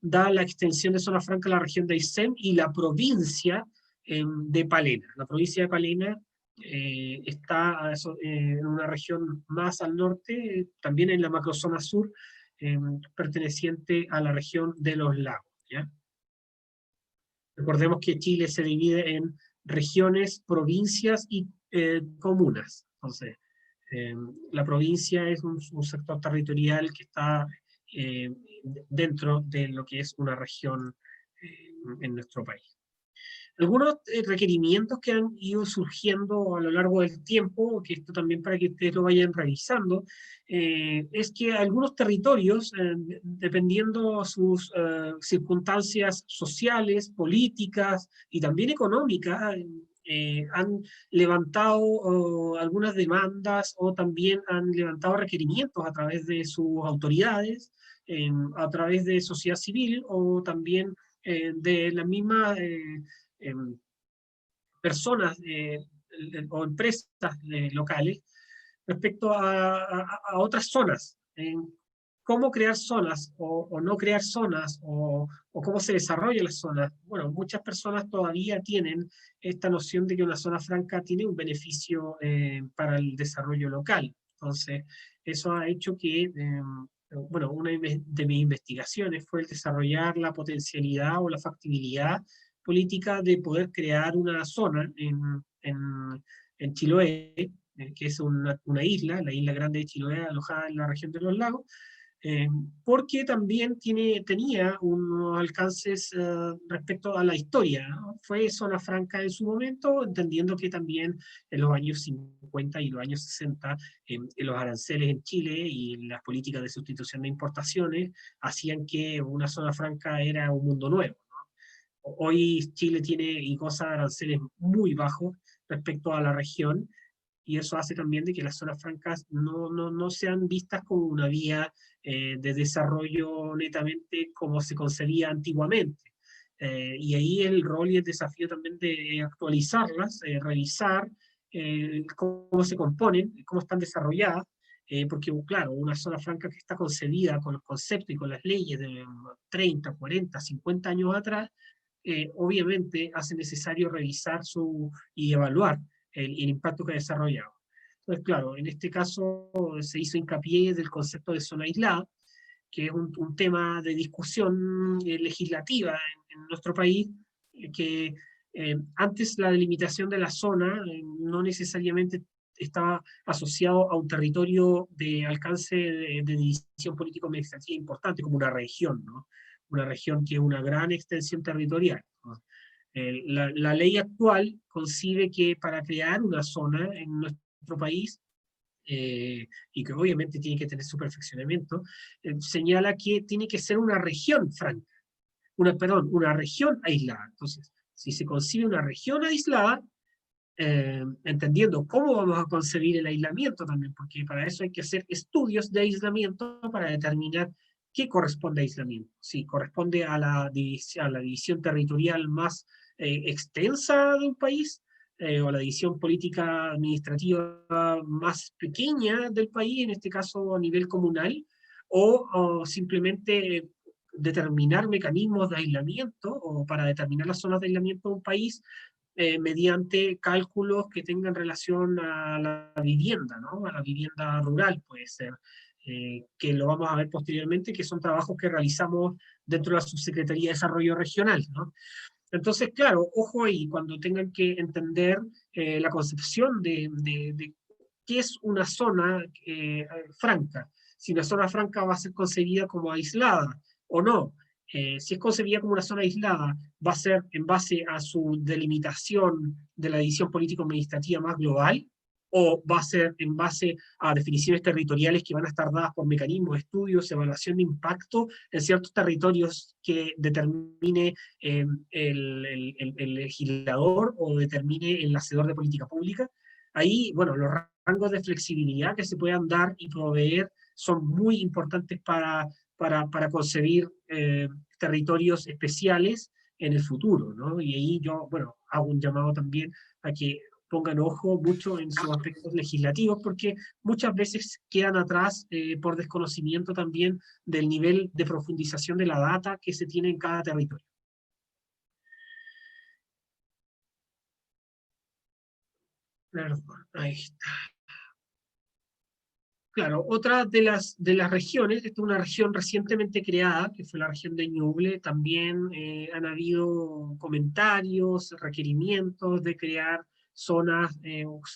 da la extensión de zona franca a la región de Aysén y la provincia de Palena. La provincia de Palena está en una región más al norte, también en la macrozona sur, perteneciente a la región de los lagos, ¿ya? Recordemos que Chile se divide en regiones, provincias y comunas. Entonces, la provincia es un sector territorial que está dentro de lo que es una región en nuestro país. Algunos requerimientos que han ido surgiendo a lo largo del tiempo, que esto también para que ustedes lo vayan revisando, es que algunos territorios, dependiendo sus circunstancias sociales, políticas y también económicas, han levantado algunas demandas o también han levantado requerimientos a través de sus autoridades, a través de sociedad civil o también de la misma personas o empresas locales respecto a otras zonas, en cómo crear zonas o no crear zonas o cómo se desarrollan las zonas. Bueno, muchas personas todavía tienen esta noción de que una zona franca tiene un beneficio para el desarrollo local. Entonces, eso ha hecho que, bueno, una de mis investigaciones fue el desarrollar la potencialidad o la factibilidad política de poder crear una zona en Chiloé, que es una isla, la isla grande de Chiloé, alojada en la región de los lagos, porque también tenía unos alcances respecto a la historia, ¿no? Fue zona franca en su momento, entendiendo que también en los años 50 y los años 60 los aranceles en Chile y las políticas de sustitución de importaciones hacían que una zona franca era un mundo nuevo. Hoy Chile tiene y goza de aranceles muy bajos respecto a la región, y eso hace también de que las zonas francas no sean vistas como una vía de desarrollo netamente como se concebía antiguamente. Y ahí el rol y el desafío también de actualizarlas, revisar cómo se componen, cómo están desarrolladas, porque claro, una zona franca que está concebida con los conceptos y con las leyes de 30, 40, 50 años atrás, obviamente hace necesario revisar y evaluar el impacto que ha desarrollado. Entonces, claro, en este caso se hizo hincapié del concepto de zona aislada, que es un tema de discusión legislativa en nuestro país, que antes la delimitación de la zona no necesariamente estaba asociado a un territorio de alcance de división político-administrativa importante, como una región, ¿no? Una región que es una gran extensión territorial, ¿no? La ley actual concibe que para crear una zona en nuestro país, y que obviamente tiene que tener su perfeccionamiento, señala que tiene que ser una región franca, una región aislada. Entonces, si se concibe una región aislada, entendiendo cómo vamos a concebir el aislamiento también, porque para eso hay que hacer estudios de aislamiento para determinar qué corresponde a aislamiento. Si corresponde a la división territorial más extensa de un país, o la división política administrativa más pequeña del país, en este caso a nivel comunal, o simplemente determinar mecanismos de aislamiento o para determinar las zonas de aislamiento de un país mediante cálculos que tengan relación a la vivienda, ¿no? A la vivienda rural puede ser, que lo vamos a ver posteriormente, que son trabajos que realizamos dentro de la Subsecretaría de Desarrollo Regional, ¿no? Entonces, claro, ojo ahí, cuando tengan que entender la concepción de qué es una zona franca, si una zona franca va a ser concebida como aislada o no. Si es concebida como una zona aislada, va a ser en base a su delimitación de la división político-administrativa más global, o va a ser en base a definiciones territoriales que van a estar dadas por mecanismos, estudios, evaluación de impacto en ciertos territorios que determine el legislador o determine el hacedor de política pública. Ahí, bueno, los rangos de flexibilidad que se puedan dar y proveer son muy importantes para concebir territorios especiales en el futuro, ¿no? Y ahí yo, bueno, hago un llamado también a que pongan ojo mucho en sus aspectos legislativos, porque muchas veces quedan atrás por desconocimiento también del nivel de profundización de la data que se tiene en cada territorio. Perdón, ahí está. Claro, otra de las regiones, esta es una región recientemente creada, que fue la región de Ñuble, también han habido comentarios, requerimientos de crear zonas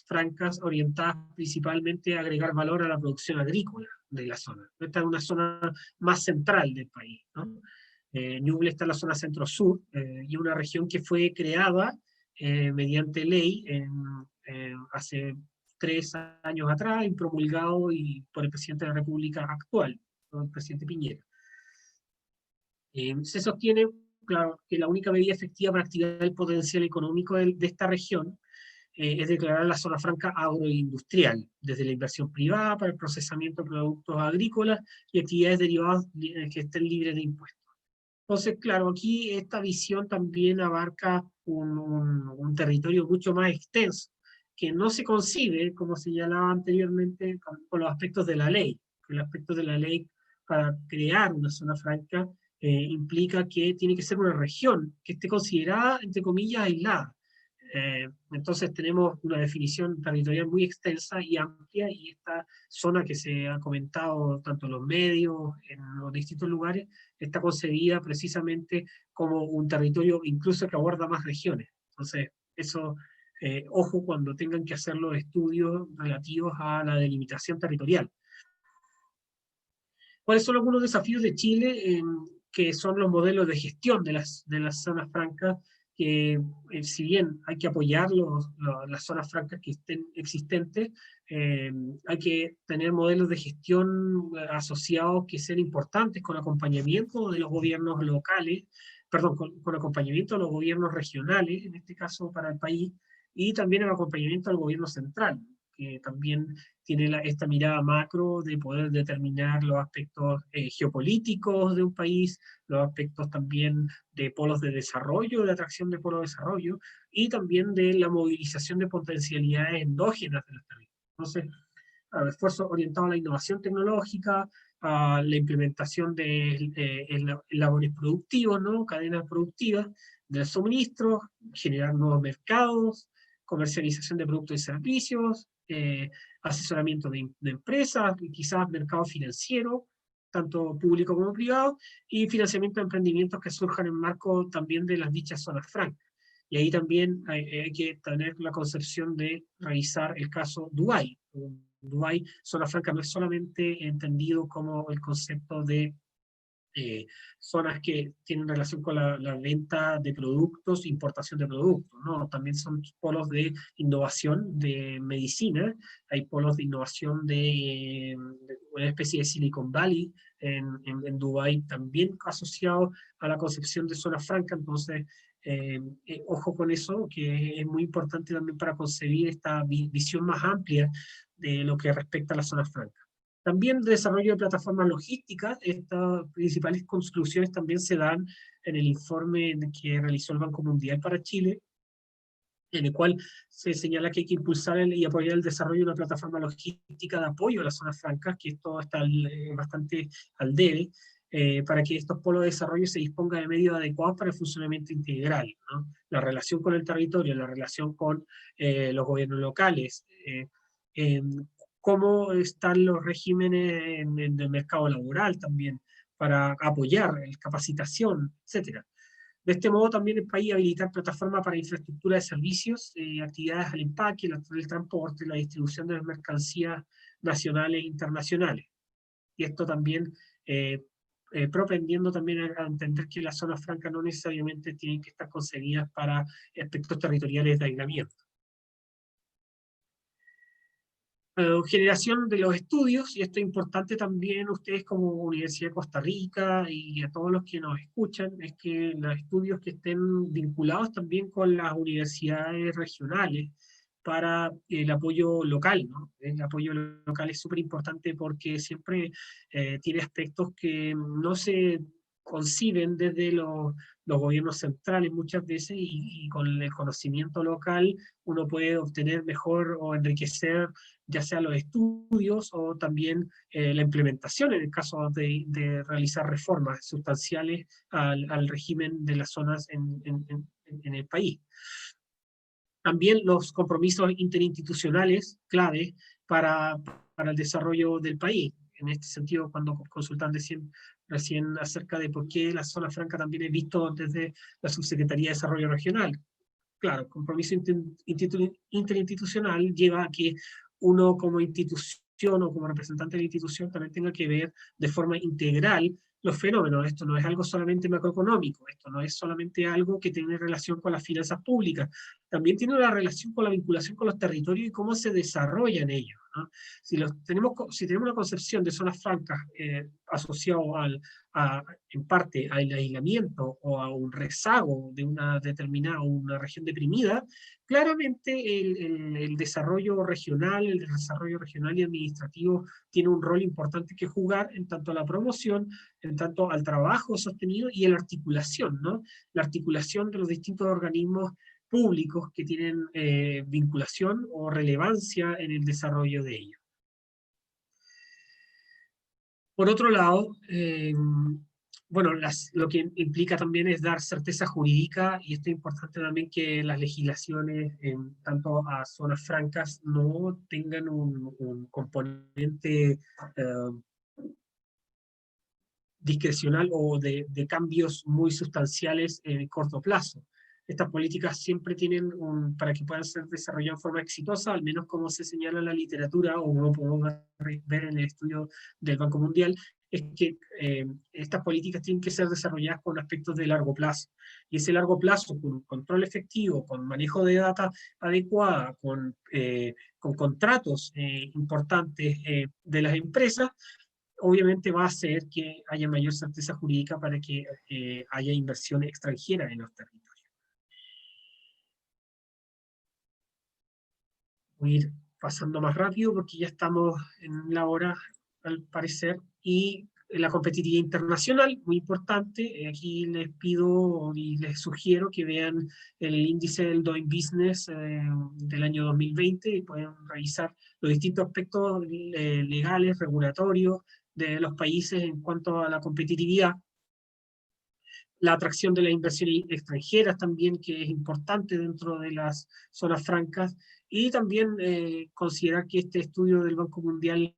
francas orientadas principalmente a agregar valor a la producción agrícola de la zona. Esta es una zona más central del país, ¿no? Ñuble está en la zona centro-sur, y una región que fue creada mediante ley hace 3 años atrás, y promulgado por el presidente de la República actual, ¿no? El presidente Piñera. Se sostiene, claro, que la única medida efectiva para activar el potencial económico de esta región es declarar la zona franca agroindustrial, desde la inversión privada para el procesamiento de productos agrícolas y actividades derivadas que estén libres de impuestos. Entonces, claro, aquí esta visión también abarca un territorio mucho más extenso, que no se concibe, como señalaba anteriormente, con los aspectos de la ley. El aspecto de la ley para crear una zona franca implica que tiene que ser una región que esté considerada, entre comillas, aislada. Entonces tenemos una definición territorial muy extensa y amplia, y esta zona que se ha comentado tanto en los medios, en los distintos lugares, está concebida precisamente como un territorio incluso que aborda más regiones. Entonces, eso, ojo cuando tengan que hacer los estudios relativos a la delimitación territorial. ¿Cuáles son algunos desafíos de Chile, que son los modelos de gestión de las zonas francas? Que si bien hay que apoyar las zonas francas que estén existentes, hay que tener modelos de gestión asociados que sean importantes, con acompañamiento de los gobiernos locales, perdón, con acompañamiento de los gobiernos regionales, en este caso para el país, y también el acompañamiento del gobierno central, que también tiene esta mirada macro de poder determinar los aspectos geopolíticos de un país, los aspectos también de polos de desarrollo, de atracción de polos de desarrollo, y también de la movilización de potencialidades endógenas de los territorios. Entonces, esfuerzos orientados a la innovación tecnológica, a la implementación de labores productivos, ¿no? Cadenas productivas de suministros, generar nuevos mercados, comercialización de productos y servicios, asesoramiento de empresas, quizás mercado financiero, tanto público como privado, y financiamiento de emprendimientos que surjan en marco también de las dichas zonas francas. Y ahí también hay que tener la concepción de revisar el caso Dubái. Dubái, zona franca, no es solamente entendido como el concepto de zonas que tienen relación con la venta de productos, importación de productos, ¿no? También son polos de innovación de medicina, hay polos de innovación de una especie de Silicon Valley en Dubái, también asociado a la concepción de zona franca. Entonces, ojo con eso, que es muy importante también para concebir esta visión más amplia de lo que respecta a las zonas francas. También desarrollo de plataformas logísticas. Estas principales conclusiones también se dan en el informe que realizó el Banco Mundial para Chile, en el cual se señala que hay que impulsar y apoyar el desarrollo de una plataforma logística de apoyo a las zonas francas, que esto está bastante al debe, para que estos polos de desarrollo se dispongan de medios adecuados para el funcionamiento integral, ¿no? La relación con el territorio, la relación con los gobiernos locales, cómo están los regímenes en el mercado laboral también, para apoyar capacitación, etc. De este modo también el país habilitar plataformas para infraestructura de servicios, actividades al empaque, el transporte, la distribución de las mercancías nacionales e internacionales. Y esto también propendiendo también a entender que las zonas francas no necesariamente tienen que estar concebidas para aspectos territoriales de aislamiento. Generación de los estudios, y esto es importante también ustedes como Universidad de Costa Rica y a todos los que nos escuchan, es que los estudios que estén vinculados también con las universidades regionales para el apoyo local, ¿no? El apoyo local es súper importante porque siempre tiene aspectos que no se conciben desde los gobiernos centrales muchas veces, y con el conocimiento local uno puede obtener mejor o enriquecer ya sea los estudios o también la implementación en el caso de realizar reformas sustanciales al régimen de las zonas en el país. También los compromisos interinstitucionales clave para el desarrollo del país. En este sentido, cuando consultan recién acerca de por qué la zona franca también es visto desde la Subsecretaría de Desarrollo Regional. Claro, el compromiso interinstitucional lleva a que uno como institución o como representante de la institución también tenga que ver de forma integral los fenómenos. Esto no es algo solamente macroeconómico, esto no es solamente algo que tiene relación con las finanzas públicas, también tiene una relación con la vinculación con los territorios y cómo se desarrollan ellos, ¿no? Si tenemos una concepción de zonas francas asociado en parte al aislamiento o a un rezago de una determinada una región deprimida, claramente el desarrollo regional y administrativo tiene un rol importante que jugar en tanto a la promoción, en tanto al trabajo sostenido y a la articulación, ¿no? La articulación de los distintos organismos públicos que tienen vinculación o relevancia en el desarrollo de ellos. Por otro lado, bueno, lo que implica también es dar certeza jurídica, y esto es importante también que las legislaciones, tanto a zonas francas, no tengan un componente discrecional o de cambios muy sustanciales en corto plazo. Estas políticas siempre tienen, para que puedan ser desarrolladas de forma exitosa, al menos como se señala en la literatura, o como podemos ver en el estudio del Banco Mundial, es que estas políticas tienen que ser desarrolladas con aspectos de largo plazo. Y ese largo plazo, con un control efectivo, con manejo de data adecuada, con contratos importantes de las empresas, obviamente va a hacer que haya mayor certeza jurídica para que haya inversión extranjera en los territorios. Voy a ir pasando más rápido porque ya estamos en la hora, al parecer, y la competitividad internacional, muy importante. Aquí les pido y les sugiero que vean el índice del Doing Business del año 2020 y pueden revisar los distintos aspectos legales, regulatorios de los países en cuanto a la competitividad. La atracción de las inversiones extranjeras también, que es importante dentro de las zonas francas, y también considerar que este estudio del Banco Mundial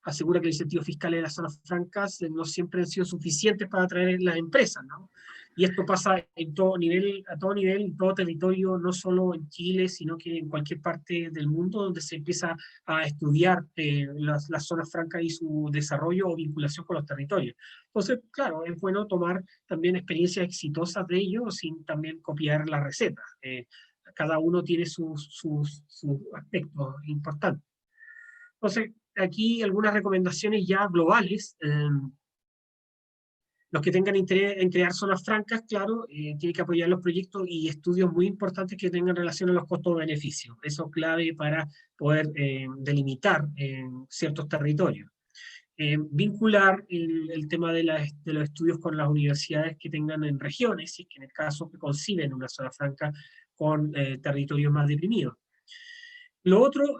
asegura que los incentivos fiscales de las zonas francas no siempre han sido suficientes para atraer las empresas, ¿no? Y esto pasa en todo nivel, a todo nivel, en todo territorio, no solo en Chile, sino que en cualquier parte del mundo donde se empieza a estudiar las zonas francas y su desarrollo o vinculación con los territorios. Entonces, claro, es bueno tomar también experiencias exitosas de ellos sin también copiar las recetas. Cada uno tiene sus aspectos importantes. Entonces, aquí algunas recomendaciones ya globales. Los que tengan interés en crear zonas francas, claro, tienen que apoyar los proyectos y estudios muy importantes que tengan relación a los costos-beneficios. Eso es clave para poder delimitar ciertos territorios. Vincular el tema de los estudios con las universidades que tengan en regiones, si es que en el caso que conciben una zona franca con territorios más deprimidos. Lo otro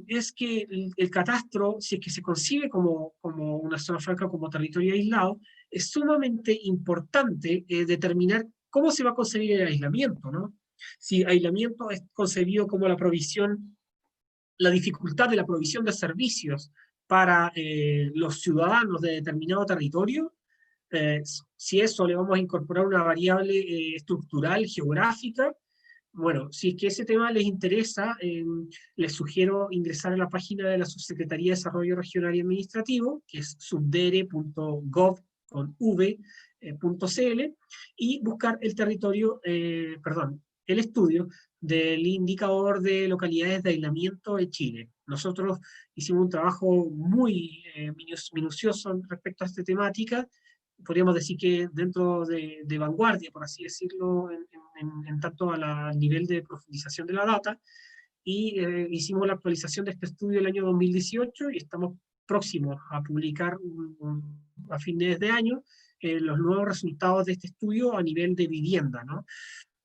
es que el catastro, si es que se concibe como una zona franca, como territorio aislado, es sumamente importante determinar cómo se va a concebir el aislamiento, ¿no? Si aislamiento es concebido como la dificultad de la provisión de servicios para los ciudadanos de determinado territorio, si eso le vamos a incorporar una variable estructural, geográfica, bueno, si es que ese tema les interesa, les sugiero ingresar a la página de la Subsecretaría de Desarrollo Regional y Administrativo, que es subdere.gov.cl, y buscar el estudio del indicador de localidades de aislamiento de Chile. Nosotros hicimos un trabajo muy minucioso respecto a esta temática. Podríamos decir que dentro de vanguardia, por así decirlo, en tanto al nivel de profundización de la data, y hicimos la actualización de este estudio el año 2018 y estamos próximos a publicar a fines de año los nuevos resultados de este estudio a nivel de vivienda, ¿no?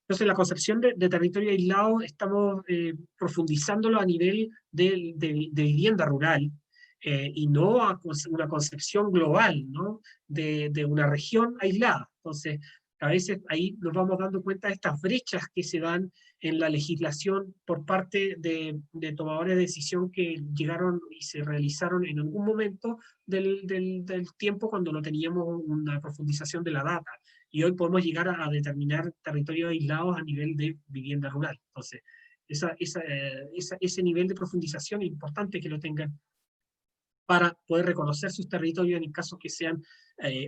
Entonces, la concepción de territorio aislado estamos profundizándolo a nivel de vivienda rural, y no a una concepción global, ¿no? de una región aislada. Entonces, A veces ahí nos vamos dando cuenta de estas brechas que se dan en la legislación por parte de tomadores de decisión que llegaron y se realizaron en algún momento del tiempo cuando no teníamos una profundización de la data. Y hoy podemos llegar a determinar territorios aislados a nivel de vivienda rural. Entonces, ese nivel de profundización es importante que lo tengan para poder reconocer sus territorios en el caso que sean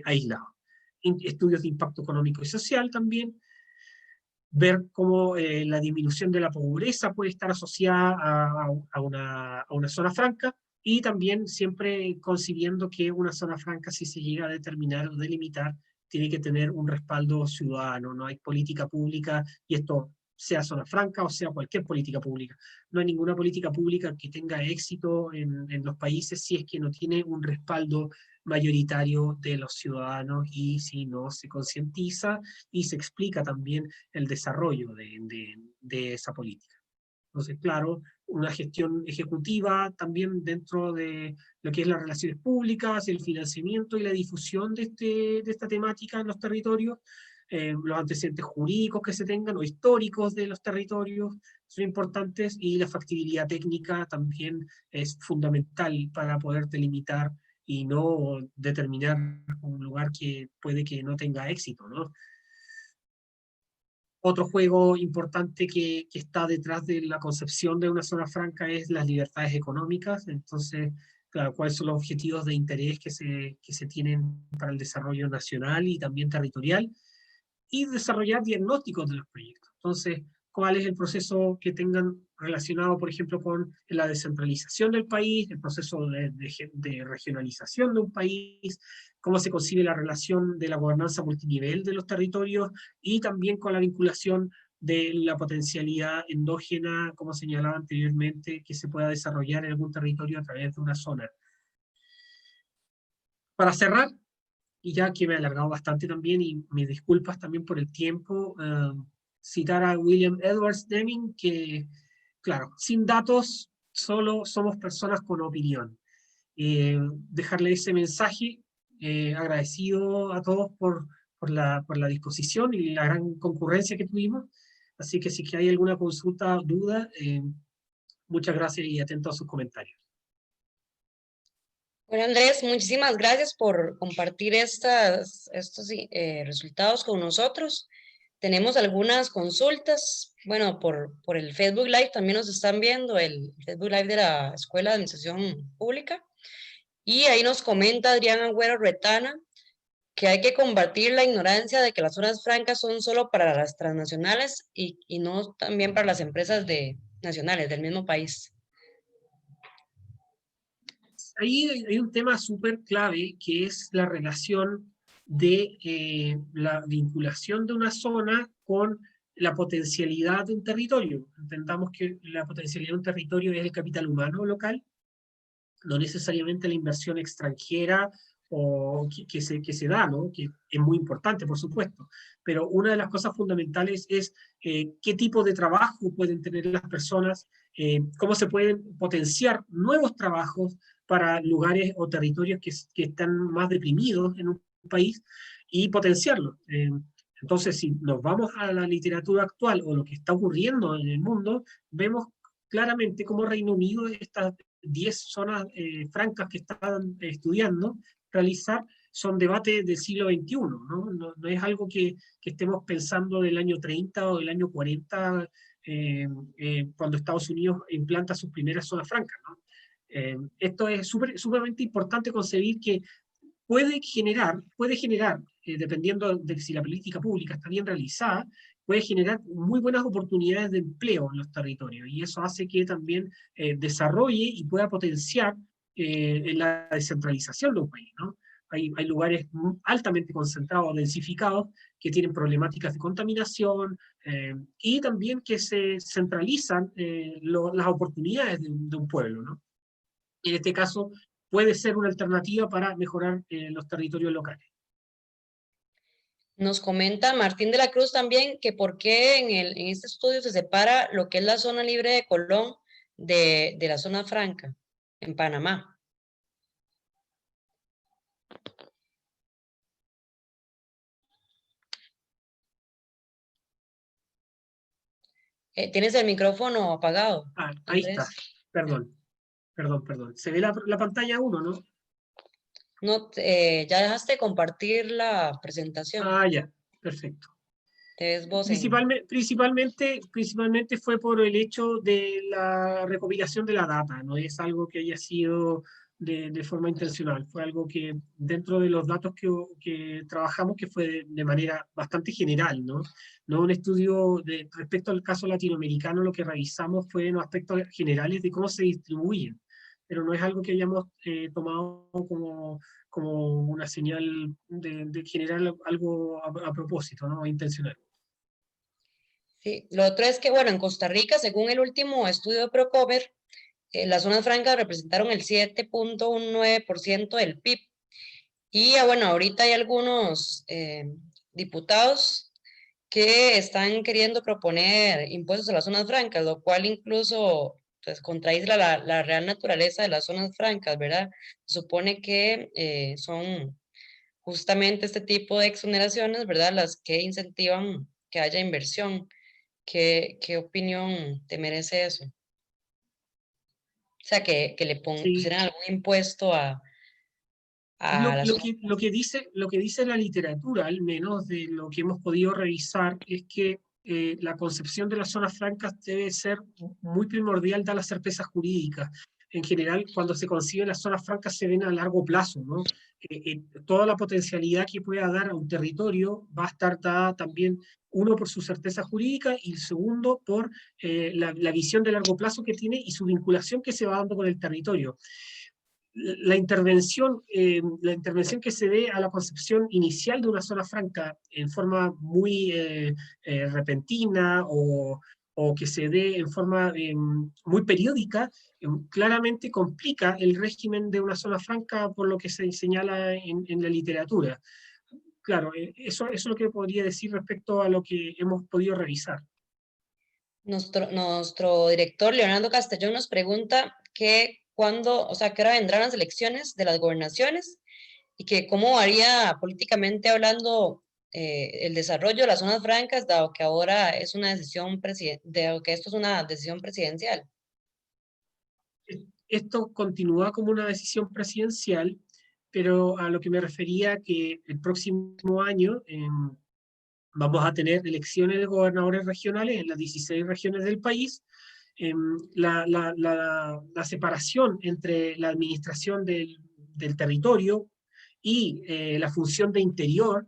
aislados. Estudios de impacto económico y social también, ver cómo la disminución de la pobreza puede estar asociada a una zona franca, y también siempre concibiendo que una zona franca, si se llega a determinar o delimitar, tiene que tener un respaldo ciudadano. No hay política pública, y esto sea zona franca o sea cualquier política pública. No hay ninguna política pública que tenga éxito en los países si es que no tiene un respaldo mayoritario de los ciudadanos, y si no se concientiza y se explica también el desarrollo de esa política. Entonces, claro, una gestión ejecutiva también dentro de lo que es las relaciones públicas, el financiamiento y la difusión de esta temática en los territorios, los antecedentes jurídicos que se tengan o históricos de los territorios son importantes, y la factibilidad técnica también es fundamental para poder delimitar y no determinar un lugar que puede que no tenga éxito, ¿no? Otro juego importante que está detrás de la concepción de una zona franca es las libertades económicas. Entonces, claro, cuáles son los objetivos de interés que se tienen para el desarrollo nacional y también territorial, y desarrollar diagnósticos de los proyectos. Entonces, cuál es el proceso que tengan relacionado, por ejemplo, con la descentralización del país, el proceso de regionalización de un país, cómo se concibe la relación de la gobernanza multinivel de los territorios, y también con la vinculación de la potencialidad endógena, como señalaba anteriormente, que se pueda desarrollar en algún territorio a través de una zona. Para cerrar, y ya que me he alargado bastante también, y mis disculpas también por el tiempo, citar a William Edwards Deming, que, claro, sin datos solo somos personas con opinión. Dejarle ese mensaje, agradecido a todos por la disposición y la gran concurrencia que tuvimos. Así que si hay alguna consulta, duda, muchas gracias y atento a sus comentarios. Bueno, Andrés, muchísimas gracias por compartir estos resultados con nosotros. Tenemos algunas consultas, bueno, por el Facebook Live también nos están viendo, el Facebook Live de la Escuela de Administración Pública. Y ahí nos comenta Adrián Agüero Retana que hay que combatir la ignorancia de que las zonas francas son solo para las transnacionales y no también para las empresas nacionales del mismo país. Ahí hay un tema súper clave, que es la relación de la vinculación de una zona con la potencialidad de un territorio. Entendamos que la potencialidad de un territorio es el capital humano local, no necesariamente la inversión extranjera o que se da, ¿no? Que es muy importante, por supuesto, pero una de las cosas fundamentales es qué tipo de trabajo pueden tener las personas, cómo se pueden potenciar nuevos trabajos para lugares o territorios que están más deprimidos en un país, y potenciarlos. Entonces, si nos vamos a la literatura actual o lo que está ocurriendo en el mundo, vemos claramente cómo Reino Unido, estas 10 zonas francas que están estudiando, realizar, son debates del siglo XXI, ¿no? No es algo que estemos pensando del año 30 o del año 40, cuando Estados Unidos implanta sus primeras zonas francas, ¿no? Esto es sumamente importante concebir que puede generar, dependiendo de si la política pública está bien realizada, puede generar muy buenas oportunidades de empleo en los territorios, y eso hace que también desarrolle y pueda potenciar en la descentralización de un país, ¿no? Hay lugares altamente concentrados, densificados, que tienen problemáticas de contaminación, y también que se centralizan las oportunidades de un pueblo, ¿no? En este caso, puede ser una alternativa para mejorar los territorios locales. Nos comenta Martín de la Cruz también que por qué en este estudio se separa lo que es la zona libre de Colón de la zona franca en Panamá. Tienes el micrófono apagado, Ah, ahí Andrés. está. Perdón. Se ve la pantalla 1, ¿no? No, ya dejaste de compartir la presentación. Ah, ya. Perfecto. Te ves vos Principalmente fue por el hecho de la recopilación de la data, no es algo que haya sido de forma intencional, fue algo que dentro de los datos que trabajamos, que fue de manera bastante general, ¿no? No un estudio respecto al caso latinoamericano, lo que revisamos fue en aspectos generales de cómo se distribuyen, pero no es algo que hayamos tomado como una señal de generar algo a propósito, ¿no? Intencional. Sí, lo otro es que, bueno, en Costa Rica, según el último estudio de Procover, las zonas francas representaron el 7.19% del PIB. Y bueno, ahorita hay algunos diputados que están queriendo proponer impuestos a las zonas francas, lo cual incluso pues, contradice la real naturaleza de las zonas francas, ¿verdad? Se supone que son justamente este tipo de exoneraciones, ¿verdad? Las que incentivan que haya inversión. ¿Qué opinión te merece eso? O sea, que le Sí, pusieran algún impuesto a las zonas. lo que dice la literatura, al menos de lo que hemos podido revisar, es que la concepción de las zonas francas debe ser muy primordial de las certezas jurídicas. En general, cuando se conciben las zonas francas se ven a largo plazo, ¿no? Toda la potencialidad que pueda dar a un territorio va a estar dada también, uno, por su certeza jurídica y segundo, por la visión de largo plazo que tiene y su vinculación que se va dando con el territorio. La intervención que se dé a la concepción inicial de una zona franca en forma muy repentina o que se dé en forma muy periódica, claramente complica el régimen de una zona franca por lo que se señala en la literatura. Claro, eso es lo que podría decir respecto a lo que hemos podido revisar. Nuestro director Leonardo Castellón nos pregunta que cuándo, o sea, qué hora vendrán las elecciones de las gobernaciones y que cómo varía políticamente hablando el desarrollo de las zonas francas, dado que ahora es una decisión dado que esto es una decisión presidencial. Esto continúa como una decisión presidencial, pero a lo que me refería que el próximo año vamos a tener elecciones de gobernadores regionales en las 16 regiones del país. La separación entre la administración del territorio y la función de interior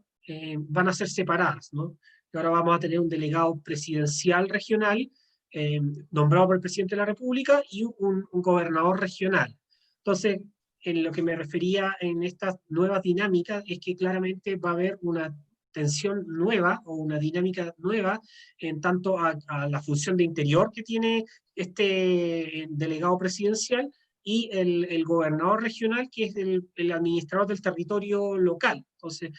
van a ser separadas, ¿no? Y ahora vamos a tener un delegado presidencial regional nombrado por el presidente de la República y un gobernador regional. Entonces, en lo que me refería en estas nuevas dinámicas es que claramente va a haber una tensión nueva o una dinámica nueva en tanto a la función de interior que tiene este delegado presidencial y el gobernador regional, que es el administrador del territorio local. Entonces,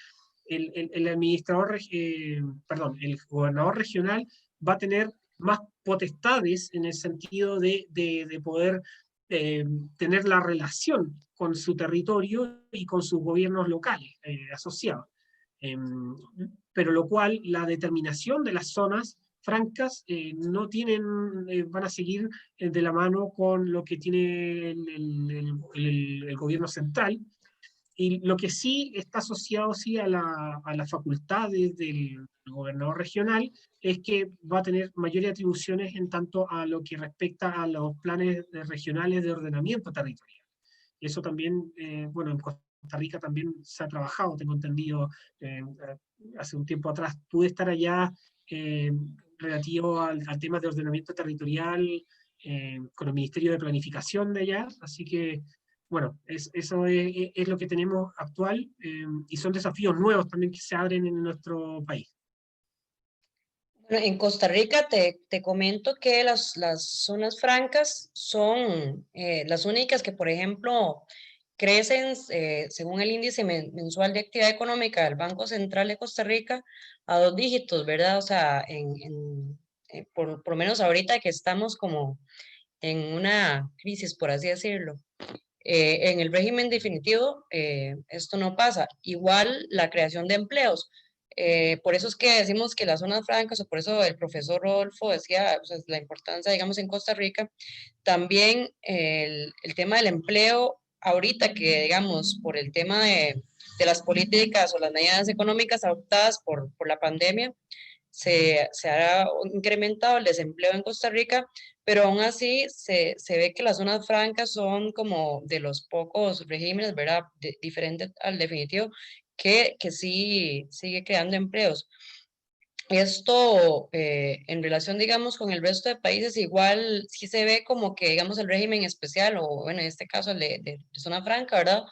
el administrador, el gobernador regional va a tener más potestades en el sentido de poder tener la relación con su territorio y con sus gobiernos locales asociados. Pero lo cual la determinación de las zonas francas no tienen, van a seguir de la mano con lo que tiene el gobierno central. Y lo que sí está asociado sí, a las facultades del gobernador regional es que va a tener mayores atribuciones en tanto a lo que respecta a los planes regionales de ordenamiento territorial. Y eso también, bueno, en Costa Rica también se ha trabajado, tengo entendido, hace un tiempo atrás pude estar allá relativo al tema de ordenamiento territorial con el Ministerio de Planificación de allá, así que, bueno, eso es lo que tenemos actual y son desafíos nuevos también que se abren en nuestro país. Bueno, en Costa Rica te comento que las zonas francas son las únicas que, por ejemplo, crecen según el índice mensual de actividad económica del Banco Central de Costa Rica a 2 dígitos, ¿verdad? O sea, por lo menos ahorita que estamos como en una crisis, por así decirlo. En el régimen definitivo, esto no pasa. Igual la creación de empleos. Por eso es que decimos que las zonas francas, o por eso el profesor Rodolfo decía, o sea, la importancia, digamos, en Costa Rica. También el tema del empleo, ahorita que, digamos, por el tema de las políticas o las medidas económicas adoptadas por la pandemia, se ha incrementado el desempleo en Costa Rica, pero aún así se ve que las zonas francas son como de los pocos regímenes, ¿verdad? Diferente al definitivo, que sí sigue creando empleos. Esto, en relación, digamos, con el resto de países, igual sí se ve como que, digamos, el régimen especial, o bueno, en este caso el de zona franca, ¿verdad?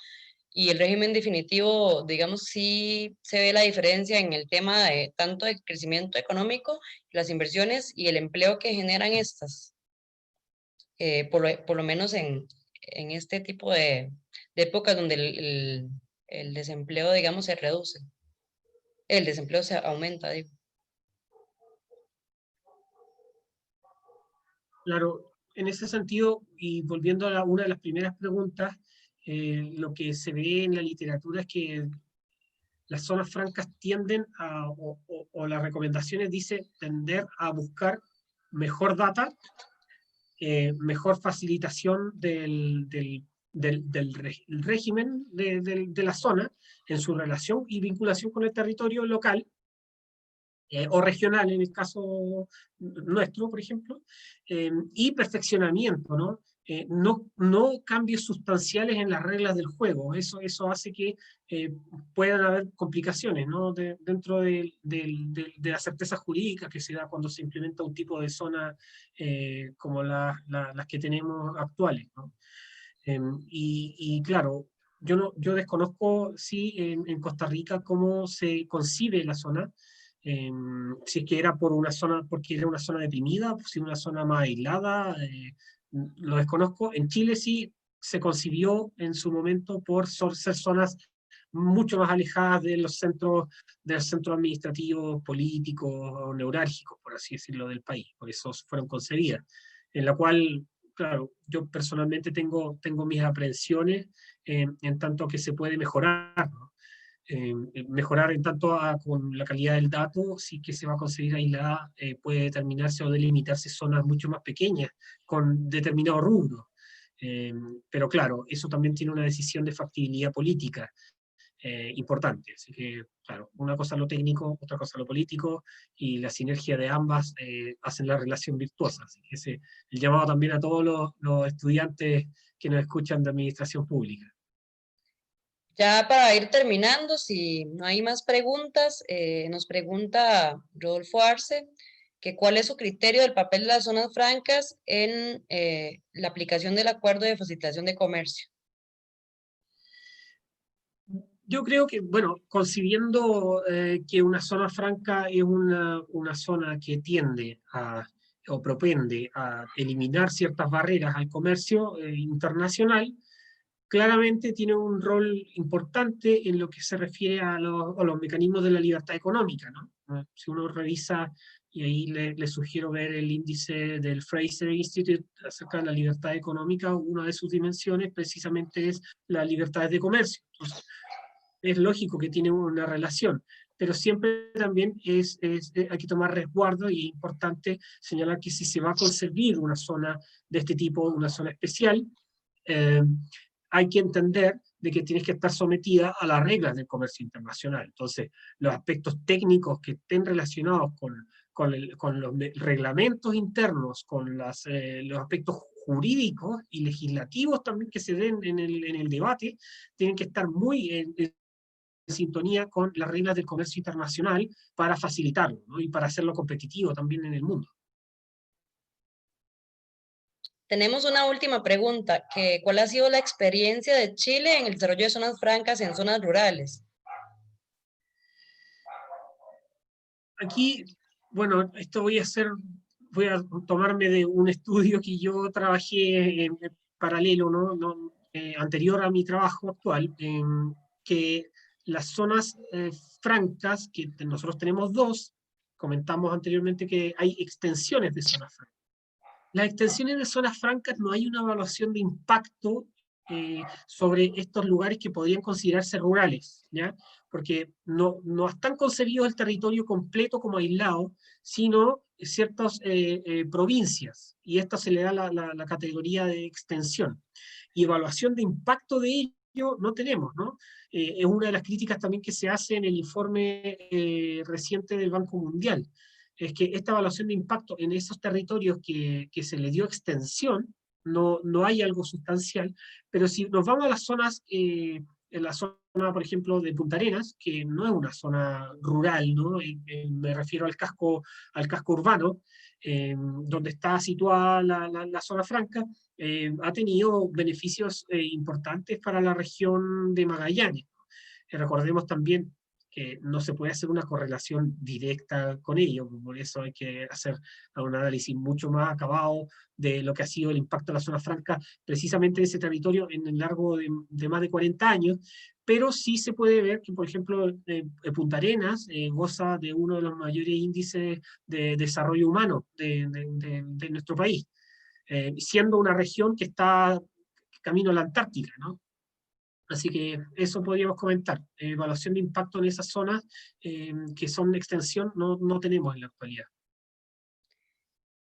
Y el régimen definitivo, digamos, sí se ve la diferencia en el tema de tanto de crecimiento económico, las inversiones y el empleo que generan estas, por lo menos en este tipo de épocas donde el desempleo, digamos, se reduce. El desempleo se aumenta, digo. Claro, en ese sentido, y volviendo a una de las primeras preguntas, lo que se ve en la literatura es que las zonas francas tienden a, o las recomendaciones dice tender a buscar mejor data, mejor facilitación del régimen de la zona en su relación y vinculación con el territorio local, o regional en el caso nuestro, por ejemplo, y perfeccionamiento, ¿no? No cambios sustanciales en las reglas del juego. Eso hace que puedan haber complicaciones, ¿no? Dentro de la certeza jurídica que se da cuando se implementa un tipo de zona como las que tenemos actuales, ¿no? Y claro, yo desconozco, sí, en Costa Rica cómo se concibe la zona, si es que era por una zona, porque era una zona deprimida, si era una zona más aislada, lo desconozco. En Chile sí se concibió en su momento por ser zonas mucho más alejadas de los centros administrativos, políticos o neurálgicos, por así decirlo, del país. Por eso fueron concebidas. En la cual, claro, yo personalmente tengo mis aprehensiones en tanto que se puede mejorar, ¿no? Mejorar en tanto con la calidad del dato, sí que se va a conseguir aislada, puede determinarse o delimitarse zonas mucho más pequeñas con determinado rubro. Pero claro, eso también tiene una decisión de factibilidad política importante. Así que, claro, una cosa lo técnico, otra cosa lo político, y la sinergia de ambas hacen la relación virtuosa. Así que el llamado también a todos los estudiantes que nos escuchan de administración pública. Ya para ir terminando, si no hay más preguntas, nos pregunta Rodolfo Arce que cuál es su criterio del papel de las zonas francas en la aplicación del acuerdo de facilitación de comercio. Yo creo que, bueno, concibiendo que una zona franca es una zona que tiende o propende a eliminar ciertas barreras al comercio internacional, claramente tiene un rol importante en lo que se refiere a los mecanismos de la libertad económica, ¿no? Si uno revisa, y ahí le sugiero ver el índice del Fraser Institute acerca de la libertad económica, una de sus dimensiones precisamente es la libertad de comercio. Entonces, es lógico que tiene una relación, pero siempre también hay que tomar resguardo y es importante señalar que si se va a concebir una zona de este tipo, una zona especial, hay que entender de que tienes que estar sometida a las reglas del comercio internacional. Entonces, los aspectos técnicos que estén relacionados con los reglamentos internos, con los aspectos jurídicos y legislativos también que se den en el debate, tienen que estar muy en sintonía con las reglas del comercio internacional para facilitarlo, ¿no? Y para hacerlo competitivo también en el mundo. Tenemos una última pregunta, que ¿cuál ha sido la experiencia de Chile en el desarrollo de zonas francas en zonas rurales? Aquí, bueno, esto voy a tomarme de un estudio que yo trabajé en paralelo, ¿no? Anterior a mi trabajo actual, en que las zonas francas, que nosotros tenemos dos, comentamos anteriormente que hay extensiones de zonas francas. Las extensiones de zonas francas no hay una evaluación de impacto sobre estos lugares que podrían considerarse rurales, ¿ya? Porque no están concebidos el territorio completo como aislado, sino ciertas provincias, y esto se le da la categoría de extensión. Y evaluación de impacto de ello no tenemos, ¿no? Es una de las críticas también que se hace en el informe reciente del Banco Mundial, es que esta evaluación de impacto en esos territorios que se le dio extensión, no hay algo sustancial, pero si nos vamos a las zonas, en la zona, por ejemplo, de Punta Arenas, que no es una zona rural, ¿no? Me refiero al casco urbano, donde está situada la zona franca, ha tenido beneficios importantes para la región de Magallanes. Recordemos también que no se puede hacer una correlación directa con ello, por eso hay que hacer un análisis mucho más acabado de lo que ha sido el impacto de la zona franca, precisamente en ese territorio en el largo de más de 40 años, pero sí se puede ver que, por ejemplo, Punta Arenas goza de uno de los mayores índices de desarrollo humano de nuestro país, siendo una región que está camino a la Antártica, ¿no? Así que eso podríamos comentar. Evaluación de impacto en esas zonas que son de extensión no tenemos en la actualidad.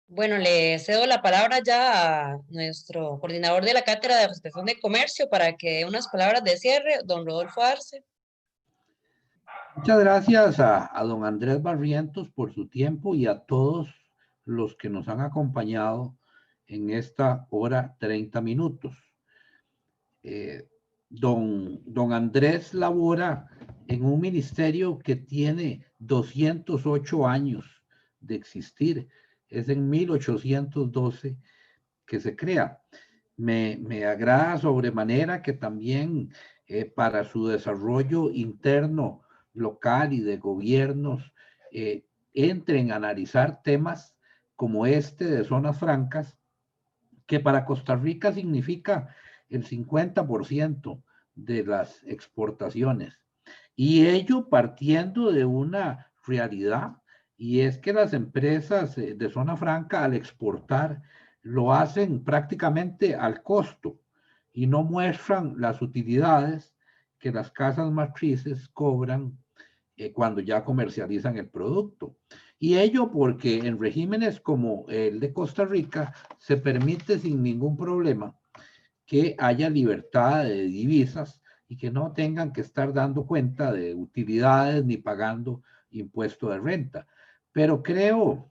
Bueno, le cedo la palabra ya a nuestro coordinador de la Cátedra de Administración de Comercio para que dé unas palabras de cierre, don Rodolfo Arce. Muchas gracias a don Andrés Barrientos por su tiempo y a todos los que nos han acompañado en esta hora 30 minutos. Don Andrés labora en un ministerio que tiene 208 años de existir. Es en 1812 que se crea. Me agrada sobremanera que también para su desarrollo interno, local y de gobiernos, entren a analizar temas como este de zonas francas, que para Costa Rica significa el 50% de las exportaciones. Y ello partiendo de una realidad, y es que las empresas de zona franca al exportar lo hacen prácticamente al costo y no muestran las utilidades que las casas matrices cobran cuando ya comercializan el producto. Y ello porque en regímenes como el de Costa Rica se permite sin ningún problema que haya libertad de divisas y que no tengan que estar dando cuenta de utilidades ni pagando impuesto de renta. Pero creo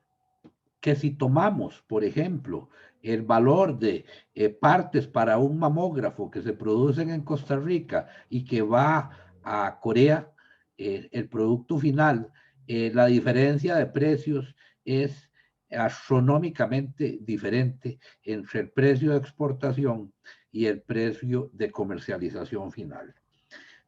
que si tomamos, por ejemplo, el valor de partes para un mamógrafo que se producen en Costa Rica y que va a Corea, el producto final, la diferencia de precios es astronómicamente diferente entre el precio de exportación y el precio de comercialización final.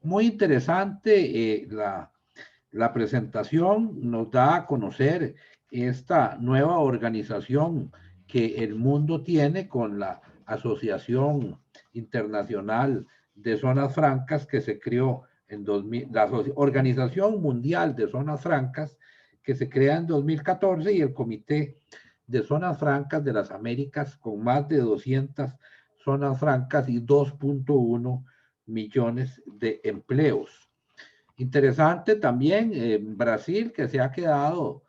Muy interesante la presentación, nos da a conocer esta nueva organización que el mundo tiene con la Asociación Internacional de Zonas Francas que se creó en 2000, la Organización Mundial de Zonas Francas que se crea en 2014 y el Comité de Zonas Francas de las Américas con más de 200 zonas francas y 2.1 millones de empleos. Interesante también Brasil, que se ha quedado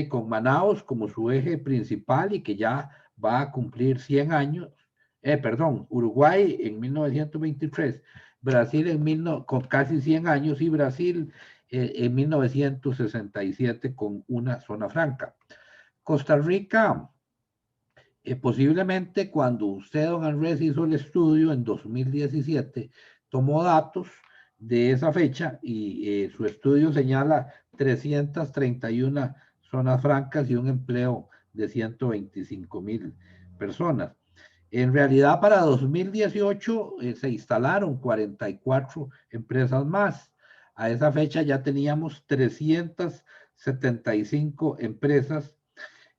con Manaus como su eje principal y que ya va a cumplir 100 años. Uruguay en 1923, Brasil con casi 100 años y Brasil en 1967 con una zona franca. Costa Rica, posiblemente cuando usted, don Andrés, hizo el estudio en 2017, tomó datos de esa fecha y su estudio señala 331 zonas francas y un empleo de 125,000 personas. En realidad, para 2018 se instalaron 44 empresas más. A esa fecha ya teníamos 375 empresas,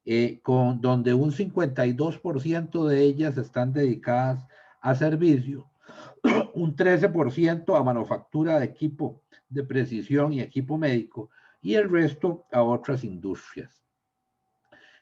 donde un 52% de ellas están dedicadas a servicio, un 13% a manufactura de equipo de precisión y equipo médico, y el resto a otras industrias.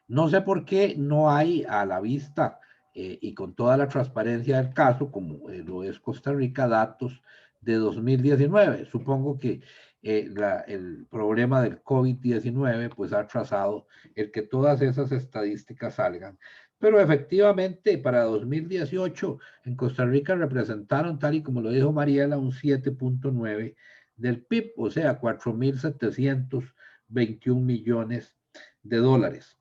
No sé por qué no hay a la vista y con toda la transparencia del caso, como lo es Costa Rica, datos de 2019. Supongo que el problema del COVID-19 pues ha trazado el que todas esas estadísticas salgan. Pero efectivamente para 2018 en Costa Rica representaron, tal y como lo dijo Mariela, un 7.9 del PIB, o sea, 4.721 millones de dólares.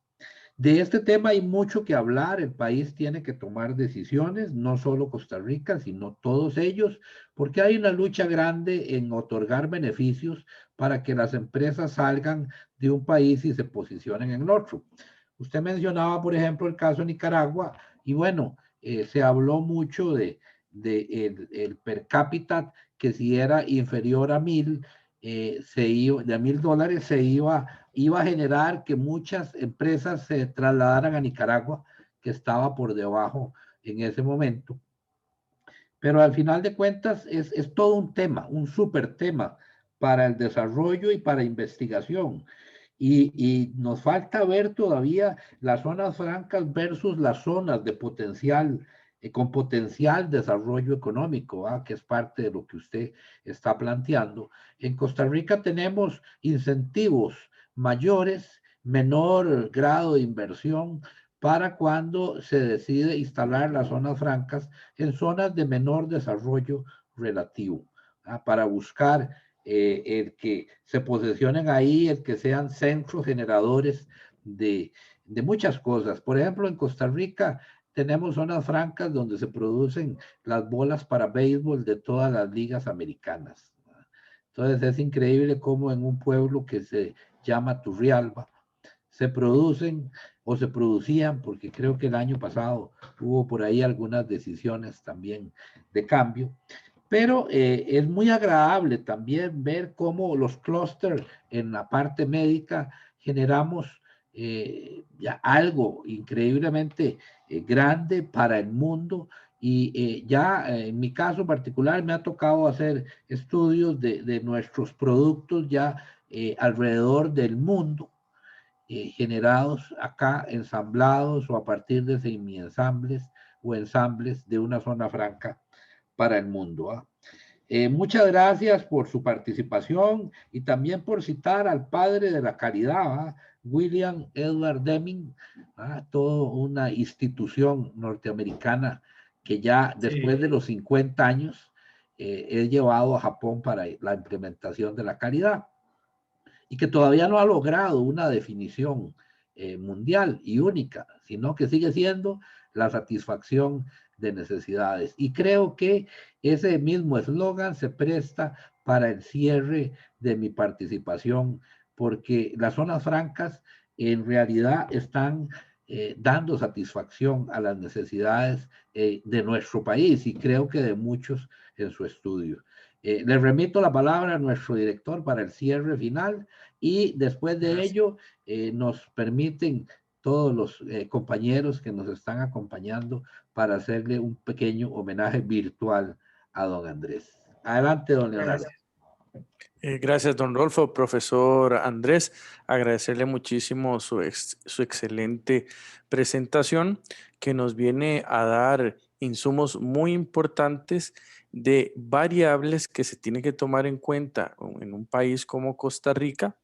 De este tema hay mucho que hablar, el país tiene que tomar decisiones, no solo Costa Rica, sino todos ellos, porque hay una lucha grande en otorgar beneficios para que las empresas salgan de un país y se posicionen en el otro. Usted mencionaba, por ejemplo, el caso de Nicaragua, y bueno, se habló mucho el per cápita, que si era inferior a 1.000, de $1.000 iba a generar que muchas empresas se trasladaran a Nicaragua, que estaba por debajo en ese momento. Pero al final de cuentas es todo un tema, un súper tema para el desarrollo y para investigación. Y nos falta ver todavía las zonas francas versus las zonas de potencial, con potencial desarrollo económico, que es parte de lo que usted está planteando. En Costa Rica tenemos incentivos mayores, menor grado de inversión para cuando se decide instalar las zonas francas en zonas de menor desarrollo relativo, para buscar el que se posicionen ahí, el que sean centros generadores de muchas cosas. Por ejemplo, en Costa Rica tenemos zonas francas donde se producen las bolas para béisbol de todas las ligas americanas. Entonces es increíble cómo en un pueblo que se llama Turrialba se producen o se producían, porque creo que el año pasado hubo por ahí algunas decisiones también de cambio, pero es muy agradable también ver cómo los clústeres en la parte médica generamos ya algo increíblemente grande para el mundo. Y ya en mi caso particular me ha tocado hacer estudios de nuestros productos ya alrededor del mundo, generados acá, ensamblados o a partir de semi-ensambles o ensambles de una zona franca para el mundo. Muchas gracias por su participación y también por citar al padre de la caridad, William Edward Deming, toda una institución norteamericana que ya después de los 50 años es llevado a Japón para la implementación de la caridad y que todavía no ha logrado una definición mundial y única, sino que sigue siendo la satisfacción de necesidades. Y creo que ese mismo eslogan se presta para el cierre de mi participación, porque las zonas francas en realidad están dando satisfacción a las necesidades de nuestro país y creo que de muchos en su estudio. Le remito la palabra a nuestro director para el cierre final y después de ello nos permiten todos los compañeros que nos están acompañando para hacerle un pequeño homenaje virtual a don Andrés. Adelante, don Leonardo. Gracias, don Rolfo. Profesor Andrés, agradecerle muchísimo su excelente presentación que nos viene a dar insumos muy importantes de variables que se tienen que tomar en cuenta en un país como Costa Rica,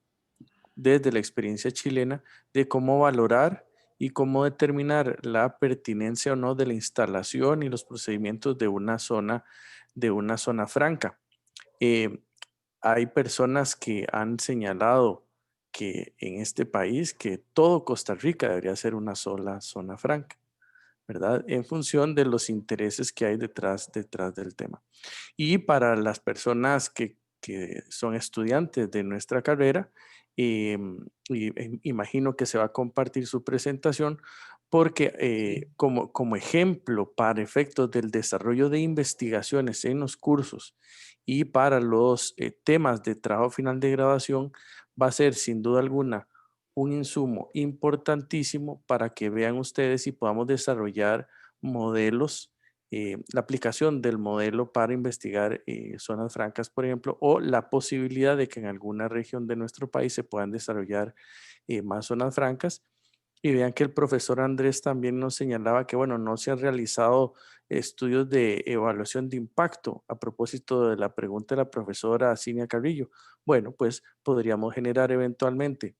desde la experiencia chilena, de cómo valorar y cómo determinar la pertinencia o no de la instalación y los procedimientos de una zona franca. Hay personas que han señalado que en este país, que todo Costa Rica debería ser una sola zona franca, ¿verdad? En función de los intereses que hay detrás del tema. Y para las personas que son estudiantes de nuestra carrera, imagino que se va a compartir su presentación porque como ejemplo para efectos del desarrollo de investigaciones en los cursos y para los temas de trabajo final de graduación, va a ser sin duda alguna un insumo importantísimo para que vean ustedes y podamos desarrollar modelos, la aplicación del modelo para investigar zonas francas, por ejemplo, o la posibilidad de que en alguna región de nuestro país se puedan desarrollar más zonas francas Y vean que el profesor Andrés también nos señalaba que, bueno, no se han realizado estudios de evaluación de impacto a propósito de la pregunta de la profesora Cinia Carrillo. Bueno, pues podríamos generar eventualmente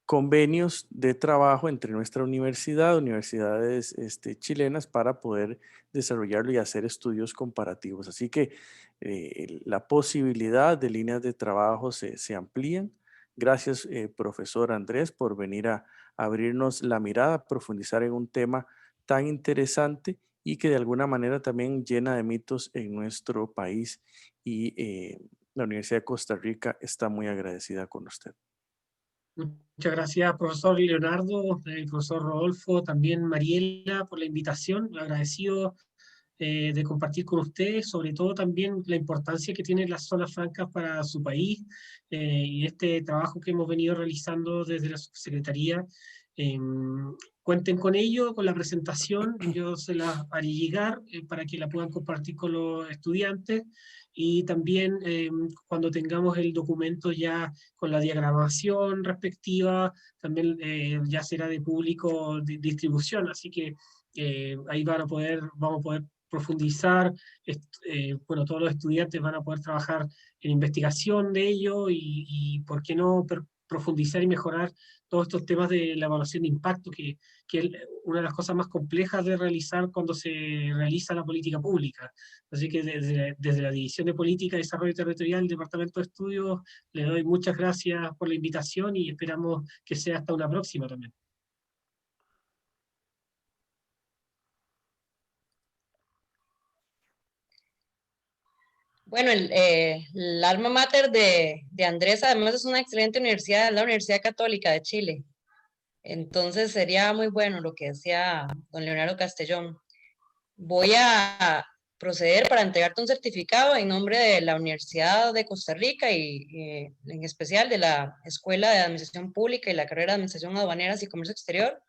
convenios de trabajo entre nuestra universidad, universidades chilenas, para poder desarrollarlo y hacer estudios comparativos. Así que la posibilidad de líneas de trabajo se amplían. Gracias, profesor Andrés, por venir a abrirnos la mirada, profundizar en un tema tan interesante y que de alguna manera también llena de mitos en nuestro país. Y la Universidad de Costa Rica está muy agradecida con usted. Muchas gracias, profesor Leonardo, profesor Rodolfo, también Mariela, por la invitación. Agradecido de compartir con ustedes, sobre todo también la importancia que tienen las zonas francas para su país y este trabajo que hemos venido realizando desde la subsecretaría. Cuenten con ello, con la presentación, yo se la haré llegar para que la puedan compartir con los estudiantes, y también cuando tengamos el documento ya con la diagramación respectiva, también ya será de público distribución, así que ahí vamos a poder profundizar, bueno, todos los estudiantes van a poder trabajar en investigación de ello y por qué no profundizar y mejorar todos estos temas de la evaluación de impacto, que es una de las cosas más complejas de realizar cuando se realiza la política pública. Así que desde la División de Política y Desarrollo Territorial del Departamento de Estudios, le doy muchas gracias por la invitación y esperamos que sea hasta una próxima también. Bueno, el alma mater de Andrés además es una excelente universidad, la Universidad Católica de Chile. Entonces sería muy bueno lo que decía don Leonardo Castellón. Voy a proceder para entregarte un certificado en nombre de la Universidad de Costa Rica y en especial de la Escuela de Administración Pública y la carrera de Administración Aduaneras y Comercio Exterior.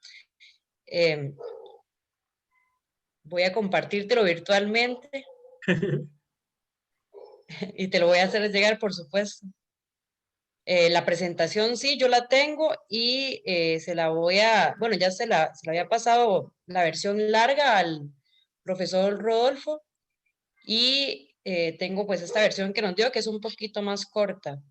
Voy a compartírtelo virtualmente y te lo voy a hacer llegar, por supuesto. La presentación sí, yo la tengo y se la voy a, bueno, ya se la había pasado la versión larga al profesor Rodolfo y tengo pues esta versión que nos dio que es un poquito más corta.